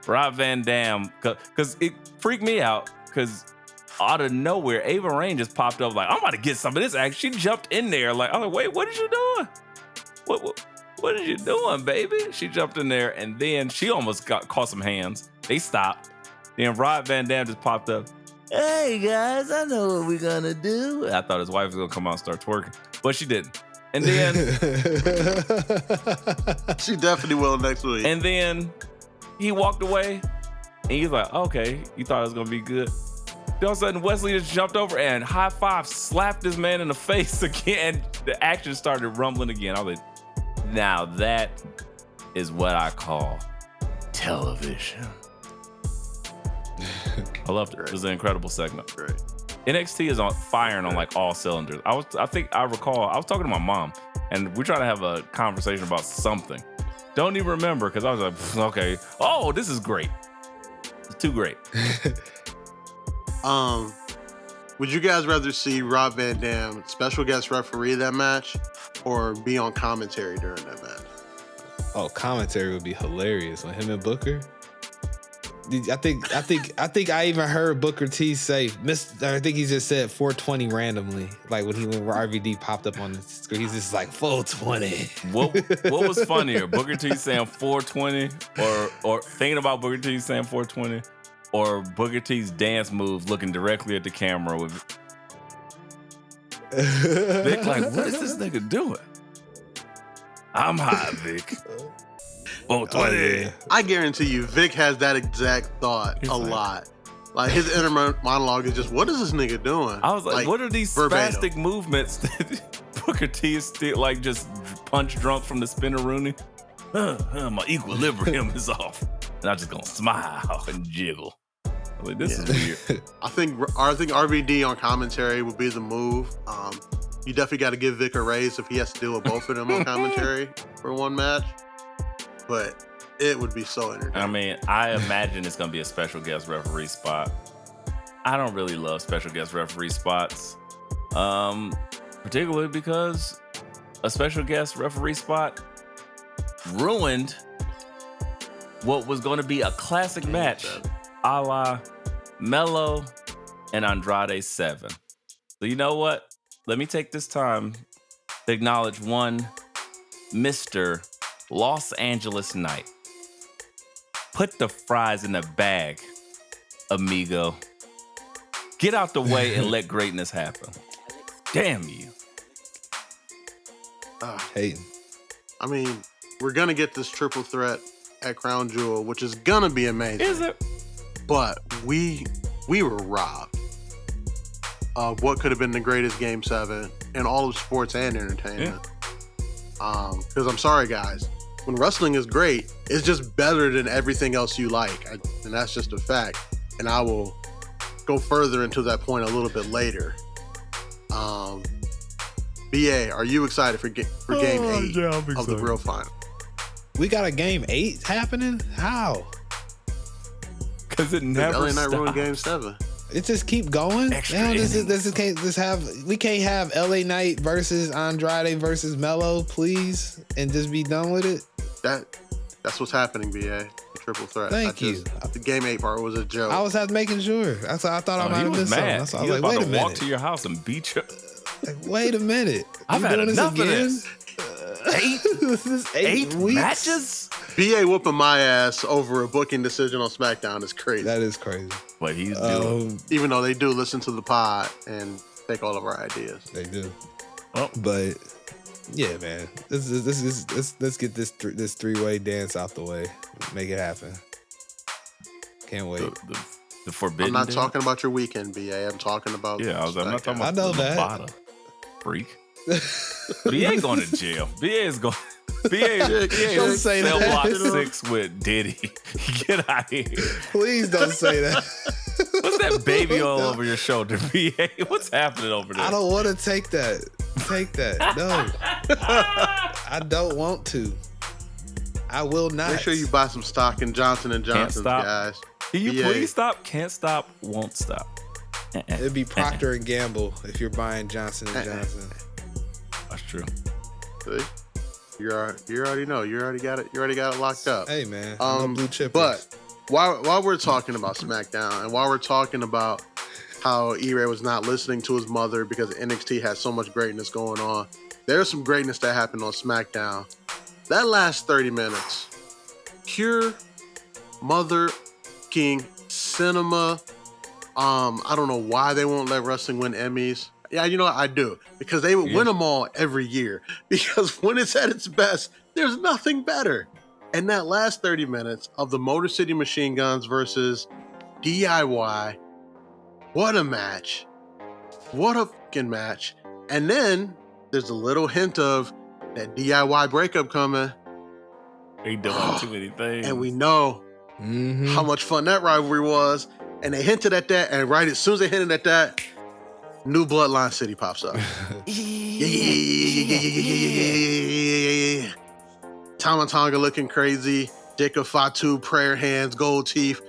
Rob Van Dam, because it freaked me out, because out of nowhere, Ava Rain just popped up like, I'm about to get some of this action. She jumped in there like, I'm like, wait, what are you doing? What are you doing, baby? She jumped in there, and then she almost caught some hands. They stopped. Then Rob Van Dam just popped up. Hey guys, I know what we're gonna do. I thought his wife was gonna come out and start twerking, but she didn't. And then
She definitely will next week.
and then he walked away and he's like, okay, you thought it was gonna be good. Then all of a sudden Wesley just jumped over and high five slapped this man in the face again. The action started rumbling again. I was like, now that is what I call television. I loved it. It was an incredible segment.
Great.
NXT is on firing on like all cylinders. I was talking to my mom and we're trying to have a conversation about something. Don't even remember because I was like, okay, oh, this is great. It's too great.
Would you guys rather see Rob Van Dam special guest referee that match or be on commentary during that match?
Oh, commentary would be hilarious on him and Booker. I think I even heard Booker T say, I think he just said 420 randomly. Like when RVD popped up on the screen, he's just like 420.
What was funnier, Booker T saying 420 or thinking about Booker T saying 420 or Booker T's dance moves looking directly at the camera with Vic like, what is this nigga doing? I'm high, Vic. 420.
Oh, yeah.
I guarantee you, Vic has that exact thought
He's
a
like-
lot. Like his inner monologue is just, what is this nigga doing?
I was like, what are these
verbatim.
spastic movements that Booker T is still like just punch drunk from the spinneroonie? My equilibrium is off. And I'm just gonna smile and jiggle. I'm like, this is weird.
I think RVD on commentary would be the move. You definitely got to give Vic a raise if he has to deal with both of them on commentary for one match. But it would be so entertaining.
I mean, I imagine it's gonna be a special guest referee spot. I don't really love special guest referee spots, particularly because a special guest referee spot ruined what was going to be a classic match, a la Melo and Andrade 7. So you know what? Let me take this time to acknowledge one Mr. Los Angeles Knight. Put the fries in the bag, amigo. Get out the way and let greatness happen. Damn you.
Hating.
I mean, we're going to get this triple threat at Crown Jewel, which is going to be amazing.
Is it?
But we were robbed of what could have been the greatest Game 7 in all of sports and entertainment. Because I'm sorry, guys. When wrestling is great, it's just better than everything else you like. And that's just a fact. And I will go further into that point a little bit later. BA, are you excited for Game 8 of the real final?
We got a Game 8 happening? How?
Because it never
LA Knight
stops.
ruined Game 7.
It just keep going?
Extra
Now,
innings.
we can't have LA Knight versus Andrade versus Melo, please, and just be done with it.
That's what's happening, BA. The triple threat.
Thank you.
The Game 8 part was a joke.
I was making sure. I thought I might
He
have
was
missed something.
mad.
That's why I
He
was
was
like,
about
wait a
to walk
minute.
to your house and beat you.
Like, wait a minute.
I've
You
had
doing
enough of
again?
this.
This is eight weeks?
matches?
BA whooping my ass over a booking decision on SmackDown is crazy.
That is crazy.
But he's doing.
Even though they do listen to the pod and take all of our ideas.
They do.
Oh.
But yeah, man. Let's get this three-way dance out the way. Make it happen. Can't wait.
The forbidden.
I'm not
Day?
talking about your weekend, BA. I'm talking about
Yeah, I'm not talking about
I know
the
that.
Nevada freak. BA going to jail. BA is going. BA
Don't say
cell
that.
block 6 with Diddy. Get out of here.
Please don't say that.
What's that baby all over your shoulder, BA? What's happening over there?
I don't want to take that. Take that. No. I don't want to. I will not.
Make sure you buy some stock in Johnson & Johnson's,
stop.
guys.
Can you
BA.
please stop? Can't stop, won't stop.
It'd be Procter and Gamble if you're buying Johnson & Johnson.
That's true.
See? You already know. You already got it. You already got it locked up.
Hey, man. No blue chippers.
But while we're talking about SmackDown and while we're talking about how E-Ray was not listening to his mother because NXT has so much greatness going on, there's some greatness that happened on SmackDown. That last 30 minutes, pure mother king cinema. I don't know why they won't let wrestling win Emmys. Yeah, you know what? I do. Because they would win them all every year. Because when it's at its best, there's nothing better. And that last 30 minutes of the Motor City Machine Guns versus DIY, what a match. What a fucking match. And then there's a little hint of that DIY breakup coming.
They doing too many things.
And we know how much fun that rivalry was. And they hinted at that, and right as soon as they hinted at that, new Bloodline City pops up. Yeah. Tama Tonga looking crazy. Jacob Fatu, prayer hands, gold teeth.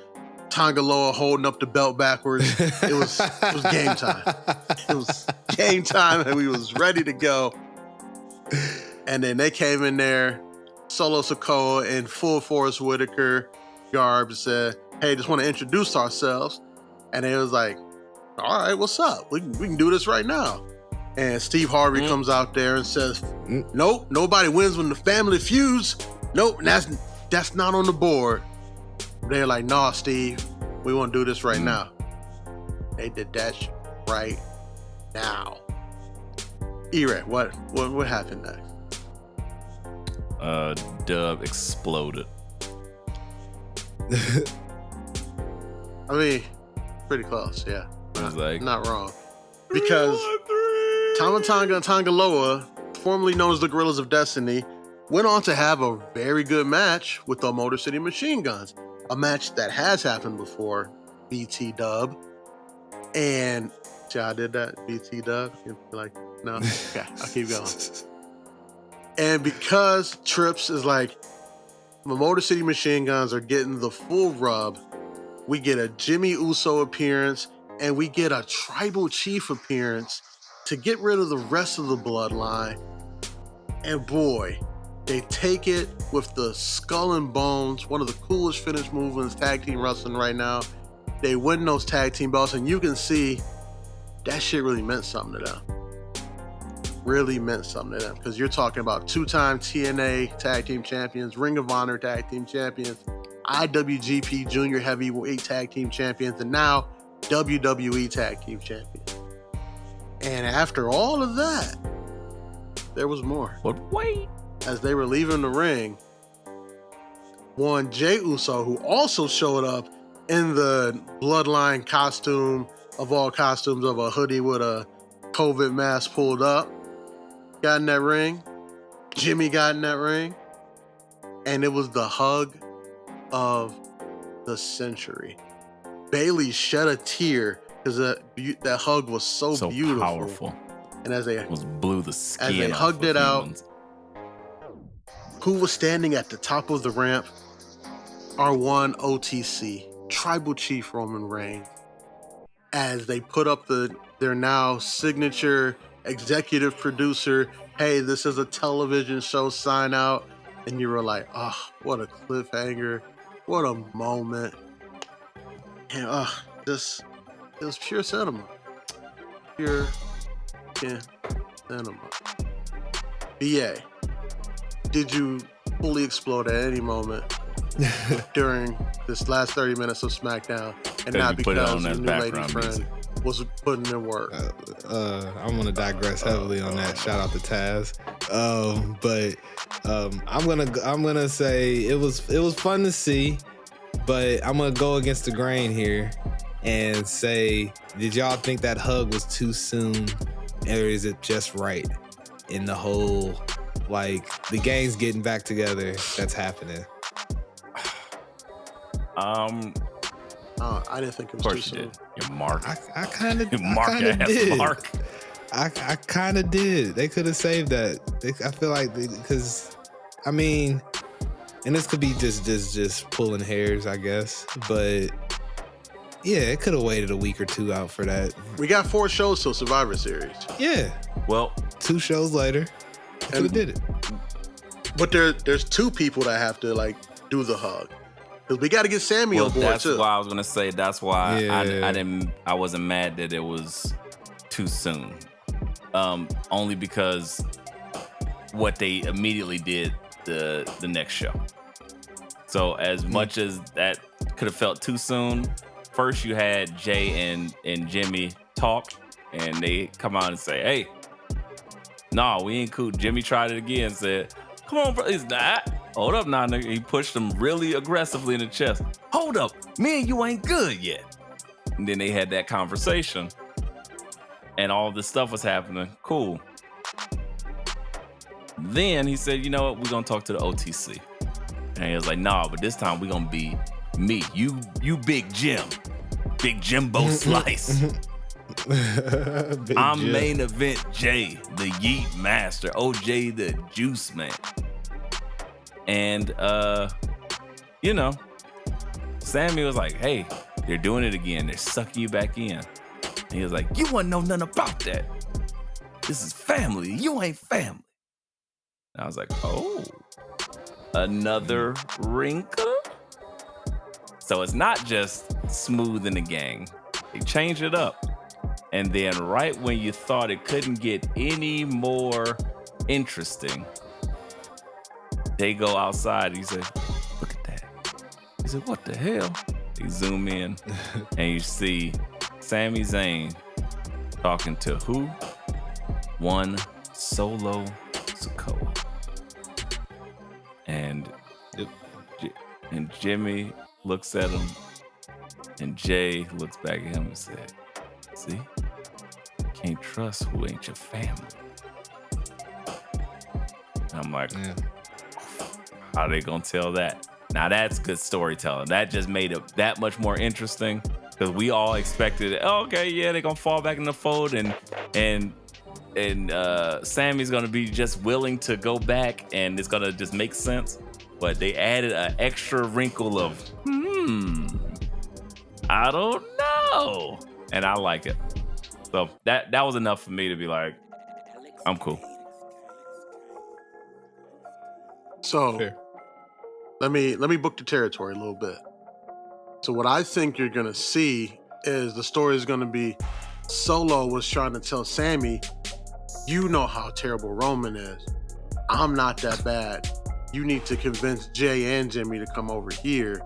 Tonga Loa holding up the belt backwards. It was game time. It was game time, and we was ready to go. And then they came in there, Solo Sikoa in full Forrest Whitaker garb, said, hey, just want to introduce ourselves. And they was like, all right, what's up? We can do this right now. And Steve Harvey comes out there and says, nope, nobody wins when the family feuds. Nope, that's not on the board. They're like, nah, Steve, we want to do this right now. They did that right now. E-Ray, what happened next?
Dub exploded.
I mean, pretty close, yeah. Not wrong. Because Tama Tonga and Tonga Loa, formerly known as the Gorillas of Destiny, went on to have a very good match with the Motor City Machine Guns. A match that has happened before, BT Dub. And, see how I did that? BT Dub? You're like, no? Okay, I'll keep going. And because Trips is like, the Motor City Machine Guns are getting the full rub, we get a Jimmy Uso appearance, and we get a Tribal Chief appearance to get rid of the rest of the bloodline. And boy, they take it with the Skull and Bones, one of the coolest finish moves in tag team wrestling right now. They win those tag team belts, and you can see that shit really meant something to them. Really meant something to them, because you're talking about two-time TNA tag team champions, Ring of Honor tag team champions, IWGP Junior Heavyweight tag team champions, and now WWE tag team champions. And after all of that, there was more.
But wait.
As they were leaving the ring, one Jey Uso, who also showed up in the Bloodline costume of all costumes, of a hoodie with a COVID mask pulled up, got in that ring. Jimmy got in that ring. And it was the hug of the century. Bayley shed a tear because that hug was so beautiful.
Powerful.
And as they
blew the skin
as they hugged it out, who was standing at the top of the ramp? Our one OTC, Tribal Chief Roman Reigns. As they put up their now signature executive producer, hey, this is a television show sign out. And you were like, oh, what a cliffhanger. What a moment. And it was pure cinema. Pure cinema. BA, did you fully explode at any moment during this last 30 minutes of SmackDown? And not because your new lady friend was putting in work.
I'm gonna digress heavily on that. Shout out to Taz. But I'm gonna say it was fun to see, but I'm gonna go against the grain here and say, did y'all think that hug was too soon, or is it just right in the whole, like, the gang's getting back together that's happening?
I didn't think it was too soon.
Your Mark.
I kind of did. I kind of did. They could have saved that. I feel like because, I mean, and this could be just pulling hairs, I guess. But yeah, it could have waited a week or two out for that.
We got 4 shows till Survivor Series.
Yeah.
Well,
2 shows later, could have did it.
But there's 2 people that have to like do the hug. Because we got to get Sammy on board
that's
too.
Why I was gonna say. That's why I wasn't mad that it was too soon. Only because what they immediately did the next show. So as much as that could have felt too soon, first you had Jay and Jimmy talk, and they come out and say, "Hey, nah, we ain't cool." Jimmy tried it again, said, "Come on, bro, it's not. Hold up, nah, nigga." He pushed him really aggressively in the chest. "Hold up, me and you ain't good yet." And then they had that conversation, and all this stuff was happening. Cool. Then he said, "You know what? We're gonna talk to the OTC." And he was like, "Nah, but this time we're gonna be me. You Big Jim. Big Jimbo Slice. I'm
Jim.
main event Jay, the Yeet Master. OJ, the Juice Man." And, you know, Sammy was like, "Hey, they're doing it again. They're sucking you back in." And he was like, "You wouldn't know nothing about that. This is family. You ain't family." And I was like, "Oh, another wrinkle?" So it's not just Smooth in the gang. They change it up. And then right when you thought it couldn't get any more interesting, they go outside and you say, "Look at that." He said, "What the hell?" They zoom in and you see Sami Zayn talking to who? One Solo Sikoa. And Jimmy looks at him, and Jay looks back at him and said, "See, can't trust who ain't your family." And I'm like, how they gonna tell that? Now that's good storytelling. That just made it that much more interesting, because we all expected, oh, okay, yeah, they're gonna fall back in the fold, and Sammy's gonna be just willing to go back, and it's gonna just make sense. But they added an extra wrinkle of, I don't know, and I like it. So that was enough for me to be like, I'm cool.
So
Fair.
let me book the territory a little bit. So what I think you're gonna see is the story is gonna be Solo was trying to tell Sammy, you know how terrible Roman is. I'm not that bad. You need to convince Jay and Jimmy to come over here.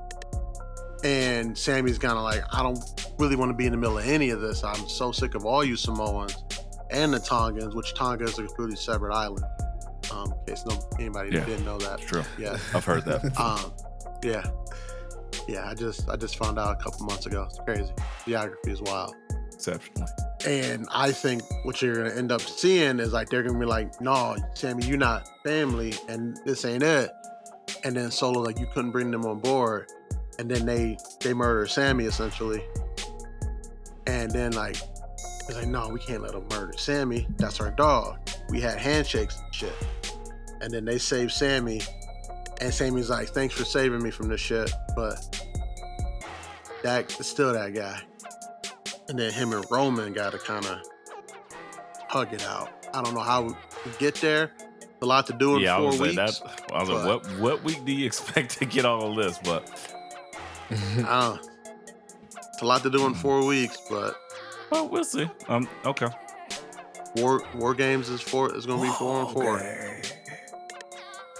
And Sammy's kind of like, I don't really want to be in the middle of any of this. I'm so sick of all you Samoans and the Tongans, which Tonga is a completely separate island. In case anybody didn't know that.
True.
Yeah,
I've heard that.
Yeah. I just found out a couple months ago. It's crazy. Geography is wild.
Exceptionally.
And I think what you're gonna end up seeing is like they're gonna be like, "No, Sammy, you're not family, and this ain't it." And then Solo like, you couldn't bring them on board, and then they murder Sammy essentially. And then like it's like, "No, we can't let them murder Sammy. That's our dog. We had handshakes and shit." And then they save Sammy, and Sammy's like, "Thanks for saving me from this shit, but it's still that guy." And then him and Roman got to kind of hug it out. I don't know how we get there. It's a lot to do in 4 weeks.
I was like, what week do you expect to get all of this? But
it's a lot to do in 4 weeks, but
we'll see. Okay.
War Games is going to be 4 and 4.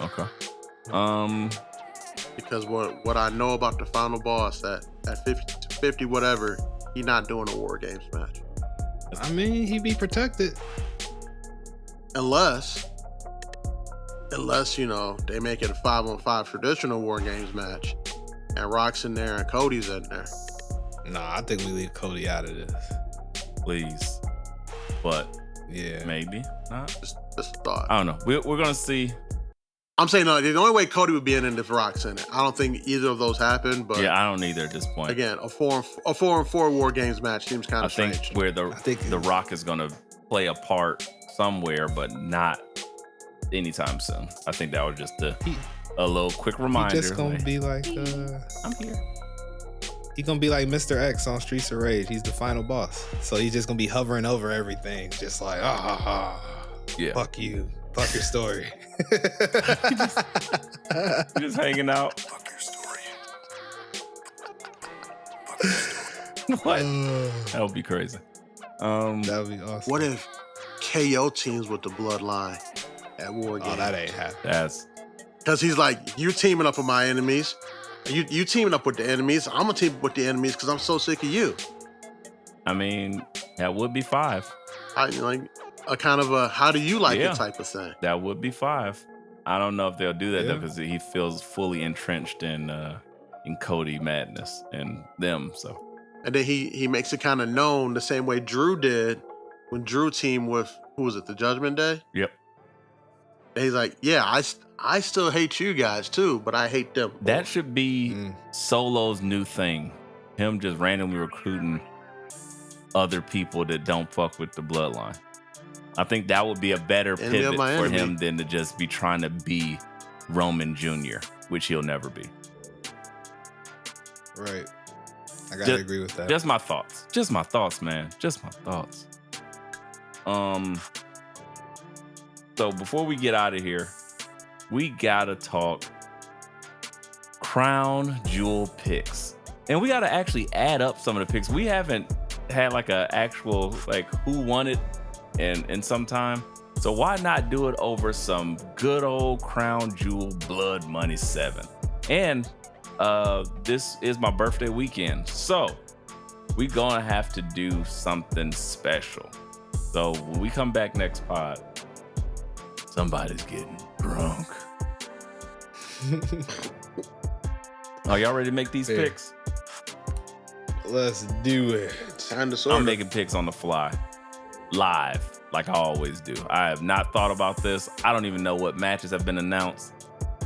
Okay.
Because what I know about the final boss at 50 whatever, he not doing a War Games match.
I mean, he be protected.
Unless, you know, they make it a 5-on-5 traditional War Games match and Rock's in there and Cody's in there.
Nah, I think we leave Cody out of this.
Please. But
yeah,
maybe not.
Just a thought.
I don't know. We're going to see.
I'm saying, no, the only way Cody would be in it if Rock's in it. I don't think either of those happened, but
yeah, I don't either at this point.
Again, a 4-on-4 War Games match seems kind of strange.
I think where the Rock is going to play a part somewhere, but not anytime soon. I think that was just a little quick reminder.
He's just going to be like,
I'm here.
He's going to be like Mr. X on Streets of Rage. He's the final boss. So he's just going to be hovering over everything. Just like,
yeah.
Fuck you. Fuck your story.
just hanging out.
Fuck your story.
What? That would be crazy.
That would be awesome.
What if KO teams with the Bloodline at War Games?
Oh, that ain't happening.
That's
because he's like, you're teaming up with my enemies. You teaming up with the enemies. I'm gonna team up with the enemies because I'm so sick of you.
I mean, that would be 5.
I like a kind of a how do you like
Yeah.
it type of thing.
That would be 5. I don't know if they'll do that though,
Yeah.
because he feels fully entrenched in Cody Madness and them. So
And then he makes it kind of known the same way Drew did when Drew teamed with who was it, the Judgment Day?
yep,
And he's like, yeah, I still hate you guys too, but I hate them.
that should be
Mm.
Solo's new thing. Him just randomly recruiting other people that don't fuck with the bloodline. I think that would be a better
Enemy of
pivot
my
for
enemy.
him than to just be trying to be Roman Jr., which he'll never be.
Right. I gotta
Just-
agree with that.
Just my thoughts. Just my thoughts, man. Just my thoughts. So before we get out of here, we gotta talk crown jewel picks. And we gotta actually add up some of the picks. We haven't had like a actual like who won it in some time. So why not do it over some good old crown jewel blood money 7? And this is my birthday weekend. So we gonna have to do something special. So when we come back next pod, somebody's getting drunk. Are y'all ready to make these
Fair.
picks?
Let's do it.
Kind of sort
I'm
of.
making picks on the fly, live, like I always do. I have not thought about this. I don't even know what matches have been announced.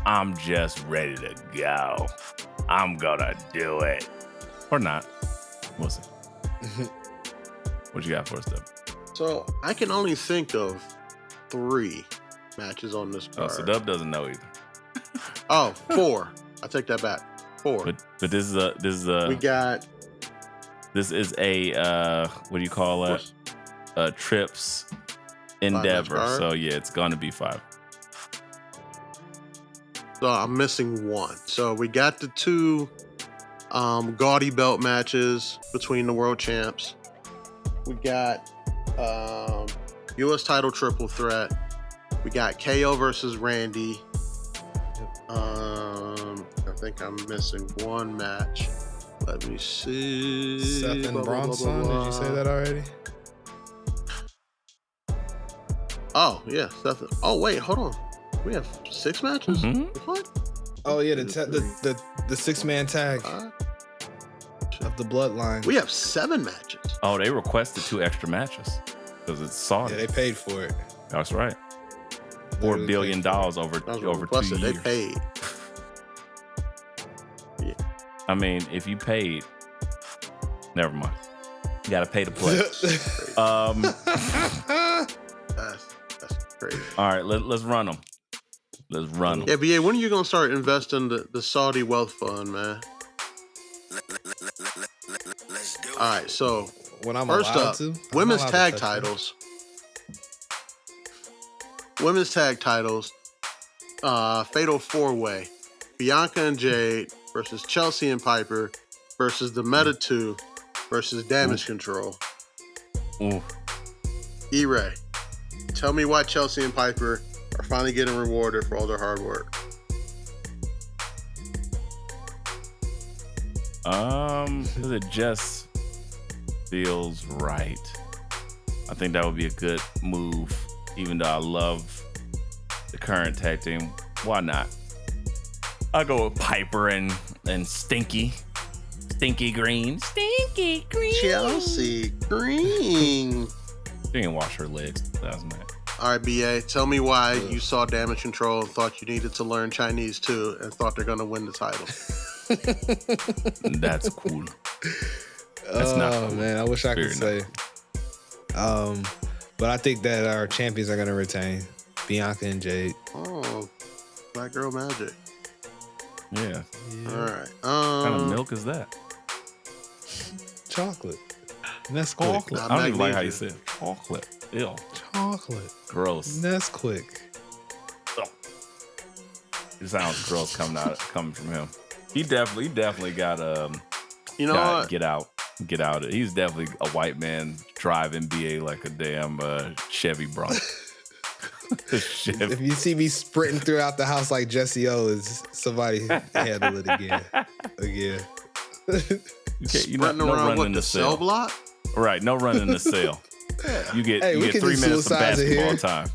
I'm just ready to go. I'm gonna do it. Or not. We'll see. What you got for us, Dub?
So I can only think of 3 matches on this
Oh,
card.
so Dub doesn't know either.
Oh, 4. I take that back. 4.
But this is a
We got
this is a what do you call it? Trips endeavor.
card?
So yeah, it's gonna be 5.
So I'm missing 1. So we got the 2 gaudy belt matches between the world champs. We got U.S. title triple threat. We got KO versus Randy. I think I'm missing 1 match. Let me see.
Seth
Blah,
and
blah, blah,
Bronson.
blah,
Did you say
blah.
that already?
Oh yeah, Seth. Oh wait, hold on. We have 6 matches.
Mhm.
What?
Oh yeah, the 6-man tag
Uh,
of the bloodline.
we have 7 matches.
Oh, they requested 2 extra matches because it's Saudi.
Yeah, they paid for it.
That's right. $4
Literally
billion
paid for
over
That was
over 2
requested.
years.
They paid.
I mean, if you paid, never mind. You gotta pay to play.
That's crazy.
All right, let's run them. Let's run them.
Yeah, BA, when are you gonna start investing the Saudi wealth fund, man? All right, so
When I'm
first
allowed
up,
to.
women's
I'm allowed
tag
to touch it.
titles. Women's tag titles. Fatal 4-way. Bianca and Jade versus Chelsea and Piper versus the Meta 2 versus Damage Control.
Ooh.
E-Ray, tell me why Chelsea and Piper are finally getting rewarded for all their hard work.
Because it just feels right. I think that would be a good move, even though I love the current tag team. Why not? I'll go with Piper and Stinky. Stinky Green. Stinky Green.
Chelsea Green.
She didn't wash her legs. That was mad.
All right, BA, tell me why you saw Damage Control and thought you needed to learn Chinese too and thought they're going to win the title.
That's cool. That's not cool.
Man, I wish I could
Very
say. But I think that our champions are gonna retain Bianca and Jade.
Oh, Black Girl Magic.
Yeah.
All right.
What kind of milk is that?
Chocolate. Nesquik.
Chocolate. I don't even like how you said chocolate. Ew.
Chocolate.
Gross.
Nesquik.
It sounds gross coming from him. He definitely got
You know
got
what?
get out. He's definitely a white man driving BA like a damn Chevy Bronco. Shit.
If you see me sprinting throughout the house like Jesse Owens, somebody handle it again. Again.
Sprinting around with the cell block?
Right, no running in the cell. You get 3 minutes of basketball time.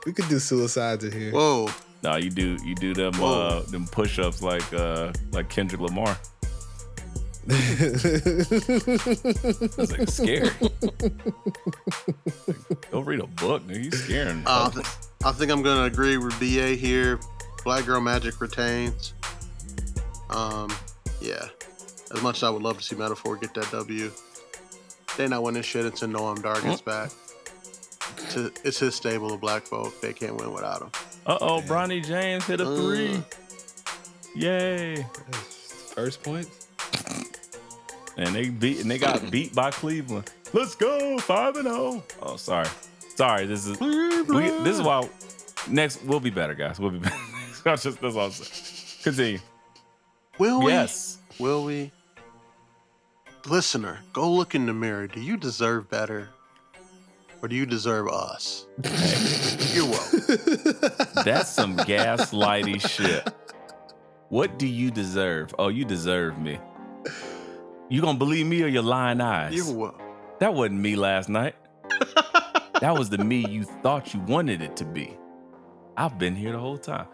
We could do suicides in here.
Whoa.
No, you do them push-ups like Kendrick Lamar. That's like scary. Go read a book, nigga. You scaring.
I think I'm gonna agree with BA here. Black Girl Magic retains. Yeah. As much as I would love to see Metaphor get that W, they not winning shit until Noam Dar gets back. It's his stable of black folk. They can't win without him.
Bronny James hit a 3. Yay.
First point.
And they got beat by Cleveland. Let's go 5-0. Oh, sorry. This is why next we'll be better, guys. We'll be better. That's all I'm saying. Continue.
Will we?
Yes.
Will we? Listener, go look in the mirror. Do you deserve better? Or do you deserve us? You're welcome.
That's some gaslighty shit. What do you deserve? Oh, you deserve me. You gonna believe me or your lying eyes?
You're welcome.
That wasn't me last night. That was the me you thought you wanted it to be. I've been here the whole time.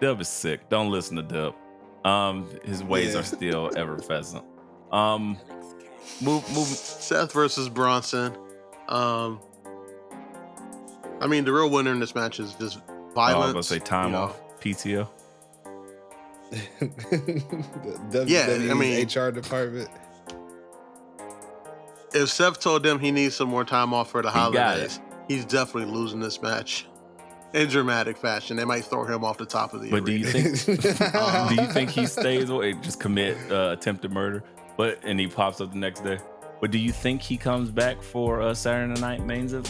Dub is sick. Don't listen to Dub. His ways are still effervescent. Move.
Seth versus Bronson. I mean, the real winner in this match is just violence.
I was gonna say time off. PTO.
WWE's HR department.
If Seth told them he needs some more time off for the holidays, he's definitely losing this match in dramatic fashion. They might throw him off the top of the arena.
Do you think he stays away, just commit attempted murder, and he pops up the next day? But do you think he comes back for Saturday Night main? Do you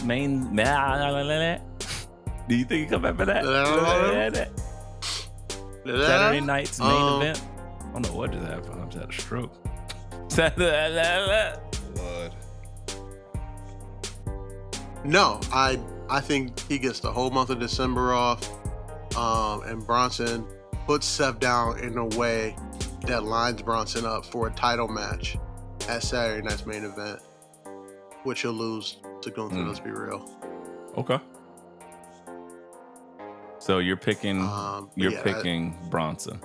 think he comes back for that? Saturday night's main event? I don't know what just happened. I just had a stroke.
Lord.
No, I think he gets the whole month of December off, and Bronson puts Seth down in a way that lines Bronson up for a title match at Saturday night's main event, which he'll lose to Gunther. Let's be real.
Okay. So you're picking picking Bronson.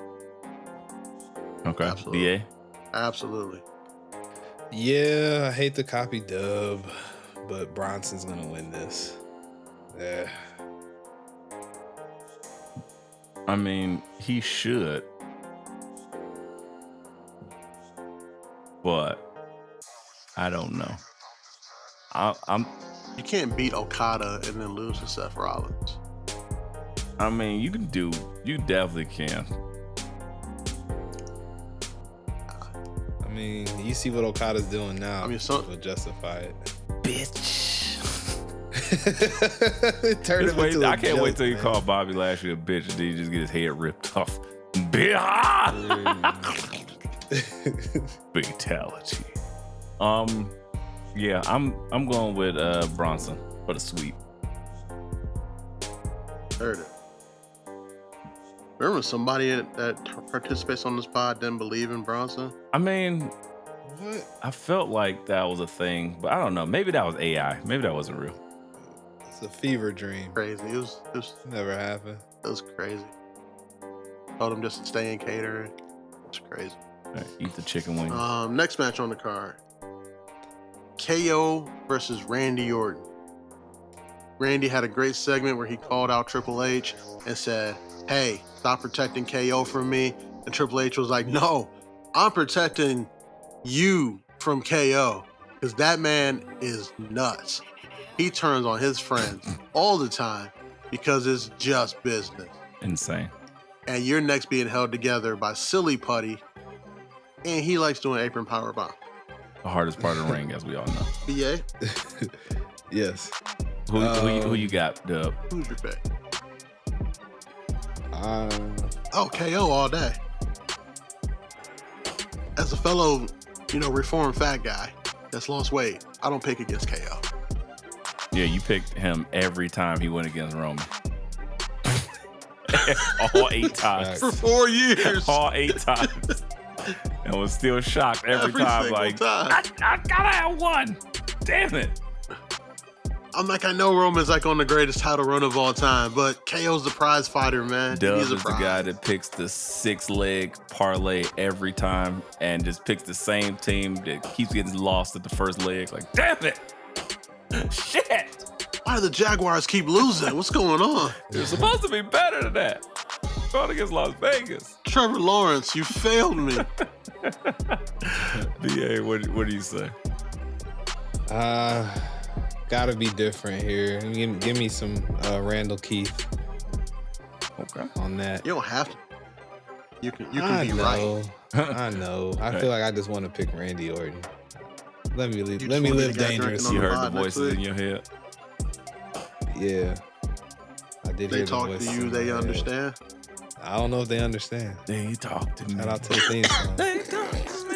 Okay.
Absolutely.
BA?
Absolutely.
Yeah, I hate to copy Dub, but Bronson's gonna win this. Yeah.
I mean, he should. But I don't know.
You can't beat Okada and then lose to Seth Rollins.
I mean, you definitely can.
I mean, you see what Okada's doing now.
I mean,
will justify it.
Bitch.
I
can't wait till you call Bobby Lashley a bitch and then you just get his head ripped off. Fatality. Yeah, I'm going with Bronson for the sweep.
Heard it. Remember somebody that participates on this pod didn't believe in Bronson?
I mean,
what?
I felt like that was a thing, but I don't know. Maybe that was AI. Maybe that wasn't real.
It's a fever dream.
Crazy. It was
Never happened.
It was crazy. Told him just to stay in catering. It's crazy.
All right, eat the chicken wings.
Next match on the card. KO versus Randy Orton. Randy had a great segment where he called out Triple H and said, "Hey, stop protecting KO from me." And Triple H was like, "No, I'm protecting you from KO because that man is nuts. He turns on his friends all the time because it's just business."
Insane.
And your neck's being held together by Silly Putty, and he likes doing apron powerbomb.
The hardest part of the ring, as we all know.
BA?
Yes.
Who you got, Dub?
Who's your pick? KO all day. As a fellow, reformed fat guy that's lost weight, I don't pick against KO.
Yeah, you picked him every time he went against Roman. All 8 times.
For 4 years.
All 8 times. And was still shocked every time. Like,
time.
I gotta have one. Damn it.
I'm like, I know Roman's like on the greatest title run of all time, but KO's the prize fighter, man.
Dub
He's a
is the
prize.
guy that picks the 6-leg parlay every time and just picks the same team that keeps getting lost at the first leg. Like, damn it. Shit.
Why do the Jaguars keep losing? What's going on?
They're supposed to be better than that. Going against Las Vegas.
Trevor Lawrence, you failed me.
BA, what do you say?
Gotta be different here. Give me some Randall Keith
Okay.
on that.
You don't have to. You can be
know.
right.
I know. I feel like I just want to pick Randy Orton. Let me live.
You
Let me
just wanna
live
get that
dangerous.
drinking
You
on
heard
the
the
pod
voices
next
in your head?
Yeah, I did.
They
hear the
talk
voices
to you,
in
they
my head.
understand.
I don't know if they understand.
They talk to me.
Shout out to the theme song.
They talk to me.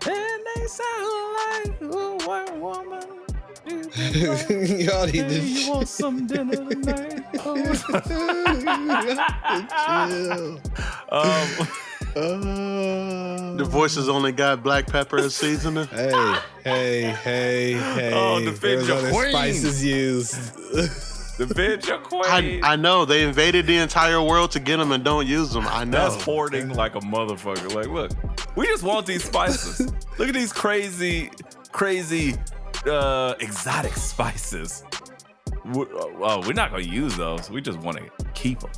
And they sound like a white woman.
Y'all need to
You want some dinner tonight?
chill.
The voices only got black pepper as seasoning.
Hey.
Oh, defend
There's
your
other
queen.
spices used.
Defend your queen.
I know they invaded the entire world to get them and don't use them. I know.
That's hoarding like a motherfucker. Like, look, we just want these spices. Look at these crazy, exotic spices. We're not gonna use those. We just want to keep them.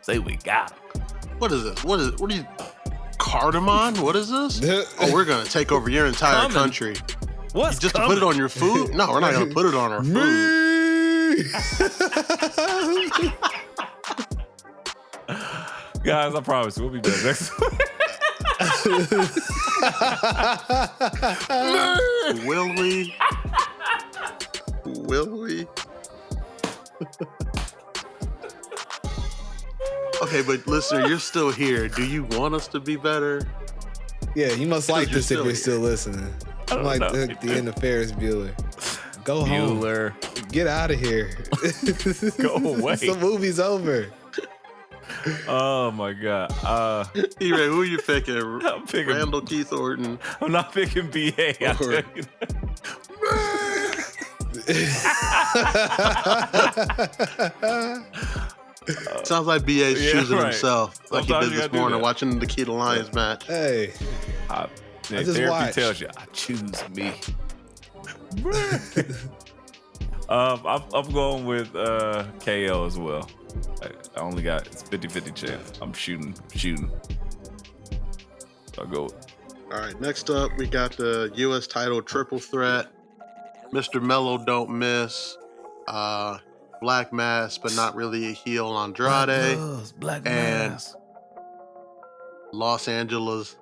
Say we got them.
What is this? What are you? Cardamom? What is this? Oh, we're gonna take over your entire
Coming.
country.
What's
Just to put it on your food? No, we're not gonna put it on our food.
Guys, I promise we'll be back next week.
Will we? Will we? Okay, but listener, you're still here. Do you want us to be better?
Yeah, you must like
You're
this if
still
you're still listening. I'm like
know.
the end of Ferris Bueller. Go
Bueller.
home. Get out of here.
Go away.
The movie's over.
Oh my god.
E-Ray, who are you picking?
I'm picking.
Randall Keith Orton.
I'm not picking BA. I tell
Or-
you.
Sounds like BA's
Yeah,
choosing
right.
himself, like he
Sometimes
did
you
this
gotta do
morning
that.
watching the Keita Lions match.
Hey, just
Therapy
watched.
tells you, I choose me. I'm going with KO as well. I only got it's 50-50 chance. I'm shooting. I'll go.
All right, next up we got the U.S. title triple threat. Mr. Mello don't miss. Black Mass, but not really a heel Andrade.
Black
and-
mask.
Los Angeles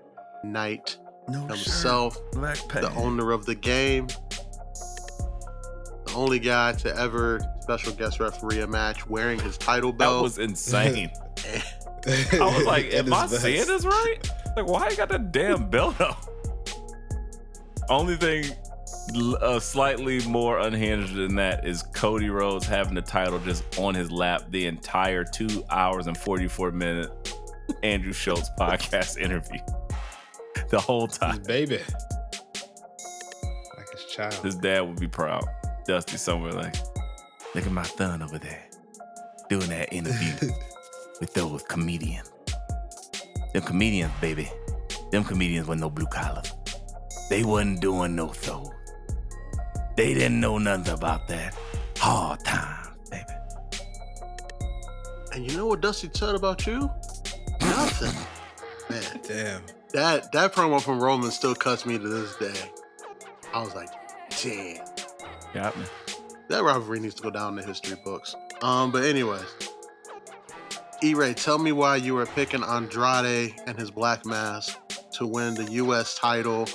Knight
No
himself,
Black
the owner of the game. The only guy to ever special guest referee a match wearing his title
That
belt.
was insane. I was like,
At
am I
his best.
saying this right? Like, why you got that damn belt on? Only thing slightly more unhinged than that is Cody Rhodes having the title just on his lap the entire 2 hours and 44 minute Andrew Schultz podcast interview. The whole
his
time.
baby. Like his child.
His dad would be proud. Dusty somewhere like, look at my son over there doing that interview with those comedians. Them comedians, baby. Them comedians with no blue collar. They wasn't doing no shows. They didn't know nothing about that. Hard time, baby.
And you know what Dusty said about you? Nothing. Man,
Damn.
that promo from Roman still cuts me to this day. I was like, damn.
Got me.
That rivalry needs to go down in the history books. But anyways, E-Ray, tell me why you were picking Andrade and his Black Mass to win the U.S. title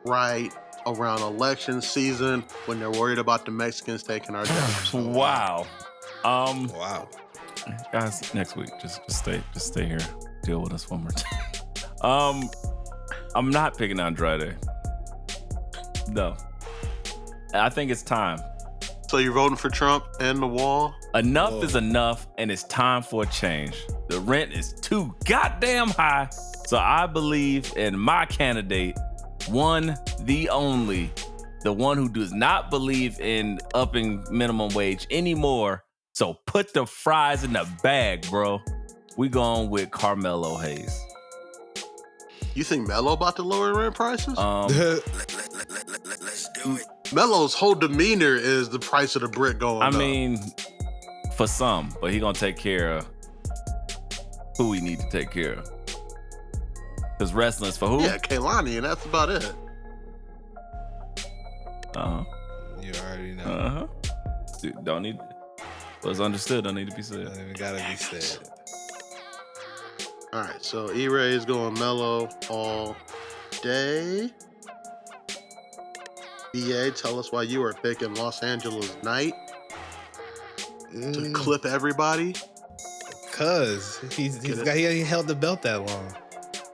right around election season when they're worried about the Mexicans taking our jobs.
Wow.
Wow.
Guys, next week, just stay here. Deal with us one more time. I'm not picking Andrade. No. I think it's time.
So you're voting for Trump and the wall?
Enough is enough, and it's time for a change. The rent is too goddamn high, so I believe in my candidate, one, the only, the one who does not believe in upping minimum wage anymore. So put the fries in the bag, bro. We going with Carmelo Hayes.
You think Melo about to lower rent prices?
Let's do it.
Melo's whole demeanor is the price of the brick going up.
I mean, for some, but he gonna take care of who he need to take care of. Because wrestling's for who?
Yeah, Kaylani, and that's about it.
Uh-huh.
You already know.
Uh-huh. Dude, don't need... What's understood don't need to be said.
Don't even gotta be said.
All right, so E-Ray is going Melo all day. BA, tell us why you are picking Los Angeles Knight to clip everybody.
Cause he held the belt that long.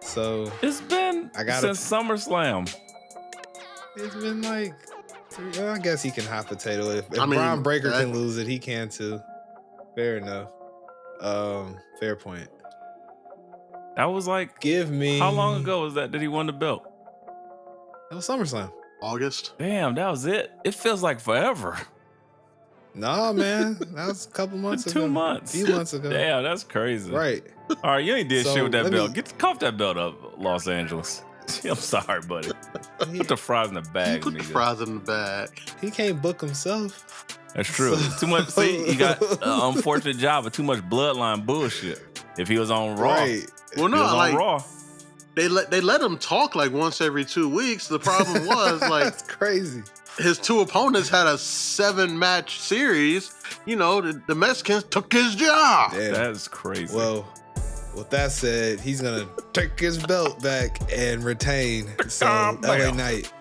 So
It's been since SummerSlam.
it's been like I guess he can hot potato it. If Braun Breaker can lose it, he can too. Fair enough. Fair point.
That was like,
Give me
how long ago was that he won the belt?
That was SummerSlam.
August.
Damn, that was it. It feels like forever.
No, man. That was a couple months ago.
2 months.
A few months ago.
Damn, that's crazy.
Right.
All right, you ain't did
So,
shit with that
let
belt.
me-
Cough that belt up, Los Angeles. I'm sorry, buddy. Put the fries in the bag,
Put the
nigga.
fries in the bag.
He can't book himself.
That's true. Too much. See, you got an unfortunate job of too much bloodline bullshit. If he was on Raw,
Right.
Well,
if he
no,
was on
like
Raw.
they let him talk like once every 2 weeks. The problem was like
That's crazy.
his two opponents had a 7-match series. You know, the Mexicans took his job.
Damn.
That's crazy.
Well, with that said, he's gonna take his belt back and retain. So LA Knight.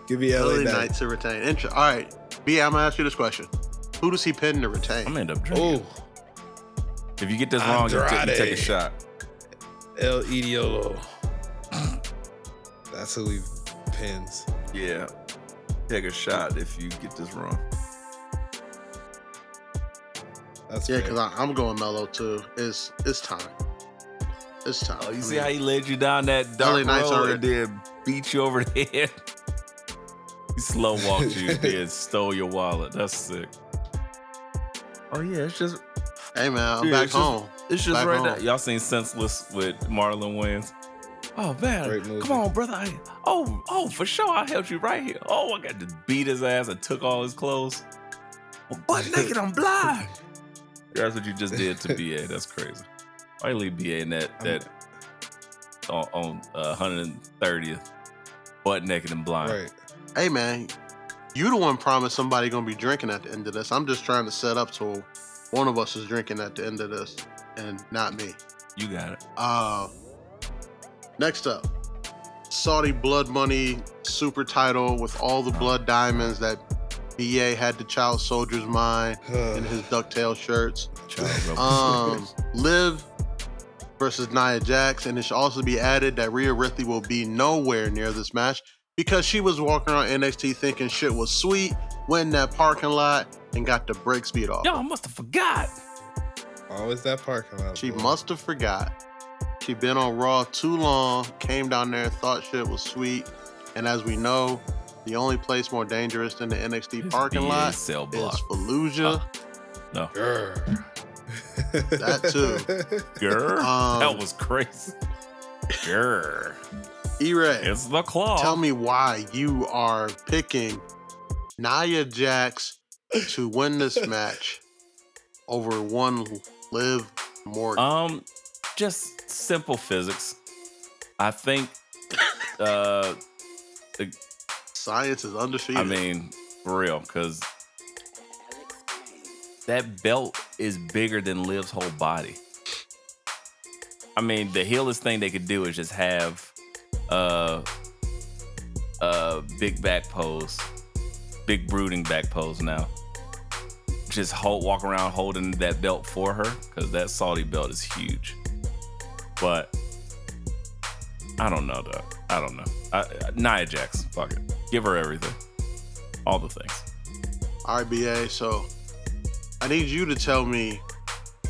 Give me LA
LA
Knight.
Knight to retain. All right, B, I'm gonna ask you this question: who does he pin to retain?
I'm gonna end up drinking.
Oh,
If you get this wrong, you take a
Andrade.
shot.
El Idiolo. That's who he pins.
Yeah. Take a shot if you get this wrong.
That's
Yeah,
fair.
because I'm going Melo too. It's time. It's time.
Oh, you
I
see
mean,
how he led you down that dark
LA Knights
road
are-
and then beat you over the head? He slow walked you and then stole your wallet. That's sick. Oh yeah, it's just
Hey man, I'm
Yeah,
back
it's just-
home.
it's just
Back
right
home.
there. Y'all seen Senseless with Marlon Wayans? Oh man,
Great movie.
come on, brother. Oh, for sure, I helped you right here. Oh, I got to beat his ass and took all his clothes. Well, butt naked, I'm blind. That's what you just did to BA. That's crazy. Why you leave BA in that on 130th, butt naked and blind?
Right.
Hey man, you the one promised somebody gonna be drinking at the end of this. I'm just trying to set up so one of us is drinking at the end of this, and not me.
You got it.
Next up, Saudi Blood Money super title with all the blood diamonds that BA had the child soldier's mind in his ducktail shirts. Liv versus Nia Jax, and it should also be added that Rhea Ripley will be nowhere near this match because she was walking around NXT thinking shit was sweet, went in that parking lot and got the brake speed off.
Y'all must have forgot.
Always that parking lot.
She
boy.
must have forgot. She been on Raw too long, came down there, thought shit was sweet, and as we know, the only place more dangerous than the NXT
It's
parking
BA
lot
cell
is
block.
Fallujah.
No,
Grr.
That too.
Grr.
Um,
That was crazy. Grr.
E-Ray,
It's the claw.
tell me why you are picking Nia Jax to win this match over one Liv Morgan.
Just simple physics. I think
Science is undefeated.
I mean, for real, because that belt is bigger than Liv's whole body. I mean, the heelest thing they could do is just have big back pose, big brooding back pose now. Just walk around holding that belt for her, because that Saudi belt is huge. But I don't know, though. I don't know. Nia Jax, fuck it. Give her everything. All the things.
All right, BA. So I need you to tell me,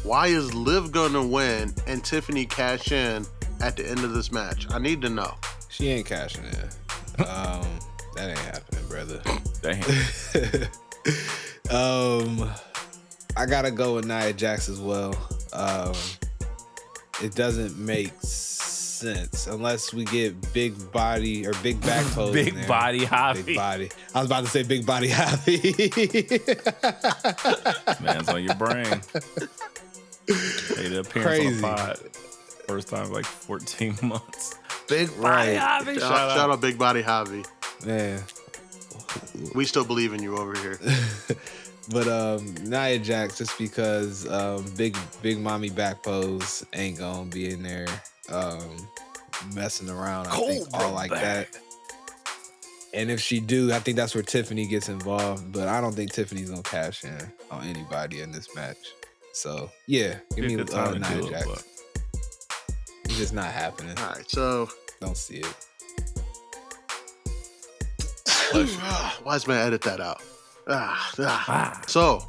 why is Liv gonna win and Tiffany cash in at the end of this match? I need to know.
She ain't cashing in. That ain't happening, brother.
Damn.
I gotta go with Nia Jax as well. It doesn't make sense unless we get big body or big back pose.
Big body Javi.
Big body. I was about to say big body Javi.
Man's on your brain. Made an appearance on the pod. First time in like 14 months. Big body Javi.
Shout out Big Body Javi.
Man.
We still believe in you over here.
But Nia Jax, just because big mommy back pose ain't gonna be in there messing around. I think all like that. And if she do, I think that's where Tiffany gets involved. But I don't think Tiffany's gonna cash in on anybody in this match. So yeah, give me Nia Jax. It's just not happening.
All right, so
Don't see it.
Wise man, edit that out. So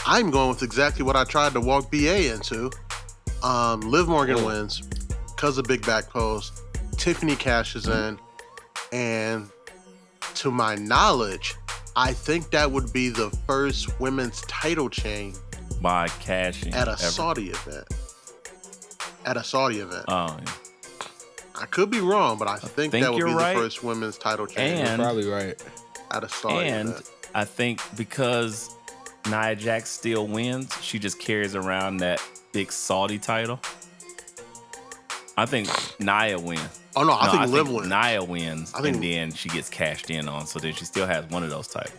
I'm going with exactly what I tried to walk BA into. Liv Morgan wins because of big back pose. Tiffany cashes in, and to my knowledge, I think that would be the first women's title change
by cashing
at a Saudi event. Oh, yeah. I could be wrong, but I think that would be the first women's title change.
You're probably right.
At a Saudi event.
And I think because Nia Jax still wins, she just carries around that big Saudi title. I think Nia wins.
Oh no, I think Liv wins.
Nia wins, and then she gets cashed in on, so then she still has one of those titles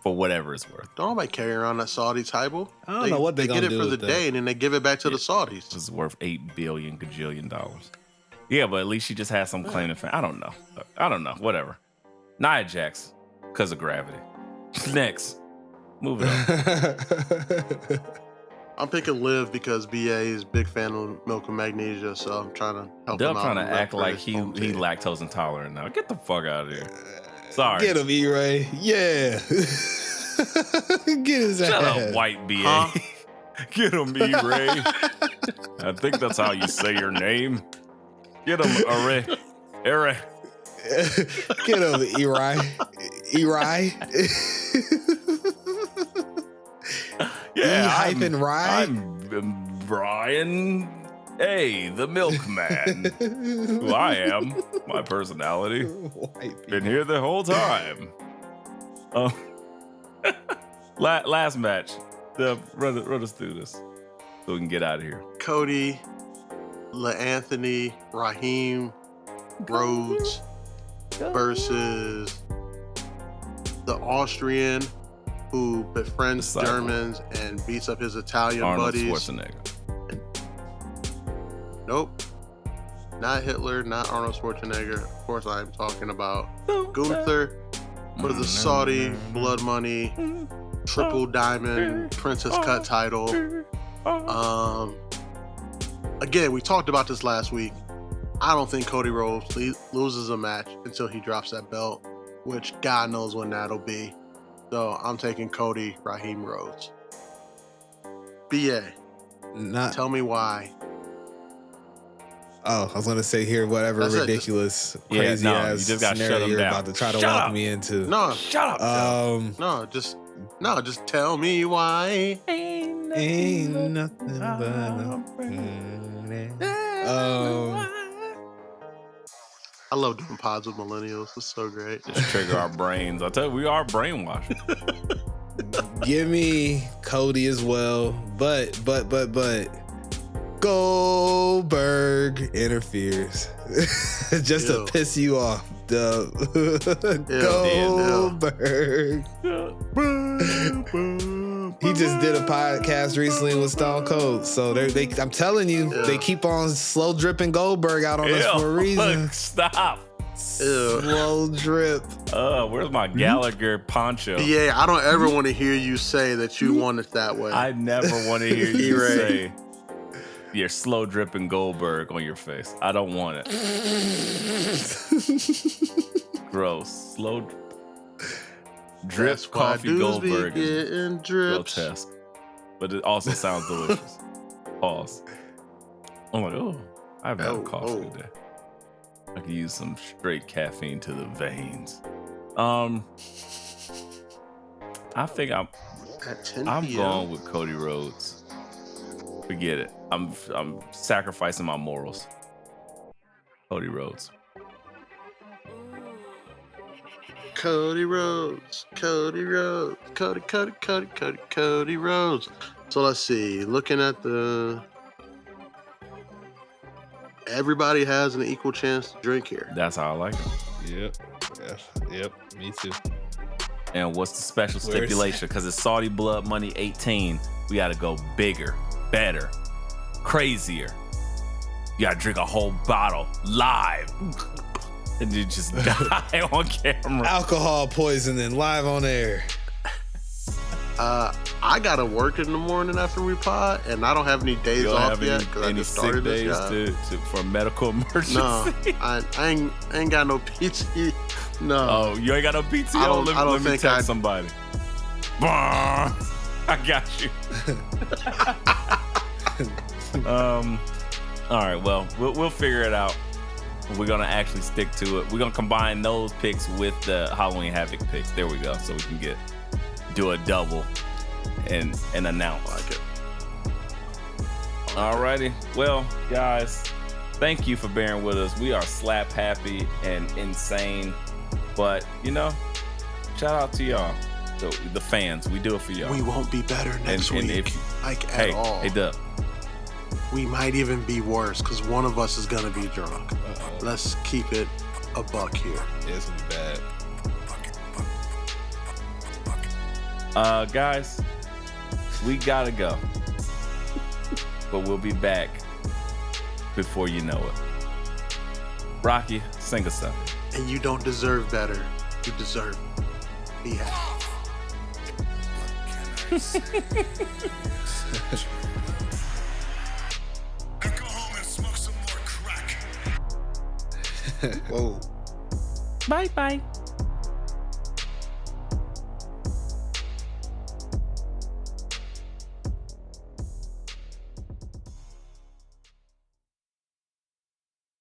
for whatever it's worth.
Don't nobody carry around that Saudi title.
I don't know what they
get it for the day, and then they give it back to the Saudis.
It's worth $8 billion gajillion. Yeah, but at least she just has some claim to fame. I don't know. Whatever. Nia Jax, because of gravity. Next, moving on.
I'm picking Liv because BA is a big fan of milk and magnesia, so I'm trying to help him out.
Trying to act like he lactose intolerant now. Get the fuck out of here. Sorry.
Get him, E-Ray. Yeah. Get his ass.
Shut up, white BA. Huh? Get him, E-Ray. I think that's how you say your name. Get him, Ere.
Get him, E-Ray.
Yeah,
E-Rye.
I'm Brian A, the milkman. Who I am. My personality. Been here the whole time. Last match. Run us through this so we can get out of here.
Cody, LaAnthony, Raheem, Rhodes versus the Austrian who befriends Germans and beats up his Italian
Arnold
buddies.
Schwarzenegger.
Nope. Not Hitler, not Arnold Schwarzenegger. Of course, I'm talking about Gunther for the Saudi blood money, triple diamond, princess cut title. Again, we talked about this last week. I don't think Cody Rhodes loses a match until he drops that belt, which God knows when that'll be. So I'm taking Cody, Raheem Rhodes. BA, tell me why.
Oh, I was gonna say here whatever ridiculous, crazy ass scenario you're about to try to walk me into.
No,
shut up.
Just tell me why.
Ain't nothing but
I love doing pods with millennials. It's so great.
Just trigger our brains. I tell you, we are brainwashed.
Give me Cody as well, but Goldberg interferes just to piss you off. Goldberg. He just did a podcast recently with Stone Cold, so I'm telling you, they keep on slow dripping Goldberg out on us for a reason.
Look, stop.
Slow drip.
Where's my Gallagher poncho?
Yeah, I don't ever want to hear you say that you want it that way.
I never want to hear you say you're slow dripping Goldberg on your face. I don't want it. Gross. Slow drip
That's why
coffee
dudes
Goldberg
be
is
getting drips.
grotesque. But it also sounds delicious. Pause. I'm like, oh, I haven't had a coffee today. I could use some straight caffeine to the veins. I think I'm going with Cody Rhodes. Forget it. I'm sacrificing my morals. Cody Rhodes.
Cody Rhodes. Cody Rhodes. Cody Rhodes. So let's see. Looking at everybody has an equal chance to drink here.
That's how I like it.
Yep. Me too.
And what's the special stipulation? Because it's Saudi Blood Money 18. We got to go bigger, better, crazier. You got to drink a whole bottle live. And you just die on camera.
Alcohol poisoning live on air.
I gotta work in the morning after we pod, and I don't have any days off yet because I just started this job.
For medical emergency?
No, I ain't got no PT. No.
Oh, you ain't got no PTO? Let me text somebody. I got you. All right, well, we'll figure it out. We're going to actually stick to it. We're going to combine those picks with the Halloween Havoc picks. There we go. So we can do a double and announce.
Like it.
Alrighty. Well, guys, thank you for bearing with us. We are slap happy and insane. But, shout out to y'all, the fans. We do it for y'all.
We won't be better next week. At all.
Hey, Dub.
We might even be worse because one of us is going to be drunk. Uh-oh. Let's keep it a buck here.
Yeah, it's going to be
bad. Guys, we got to go. But we'll be back before you know it. Rocky, sing us something.
And you don't deserve better. You deserve be happy.
Go home and smoke some more crack.
Whoa.
Bye.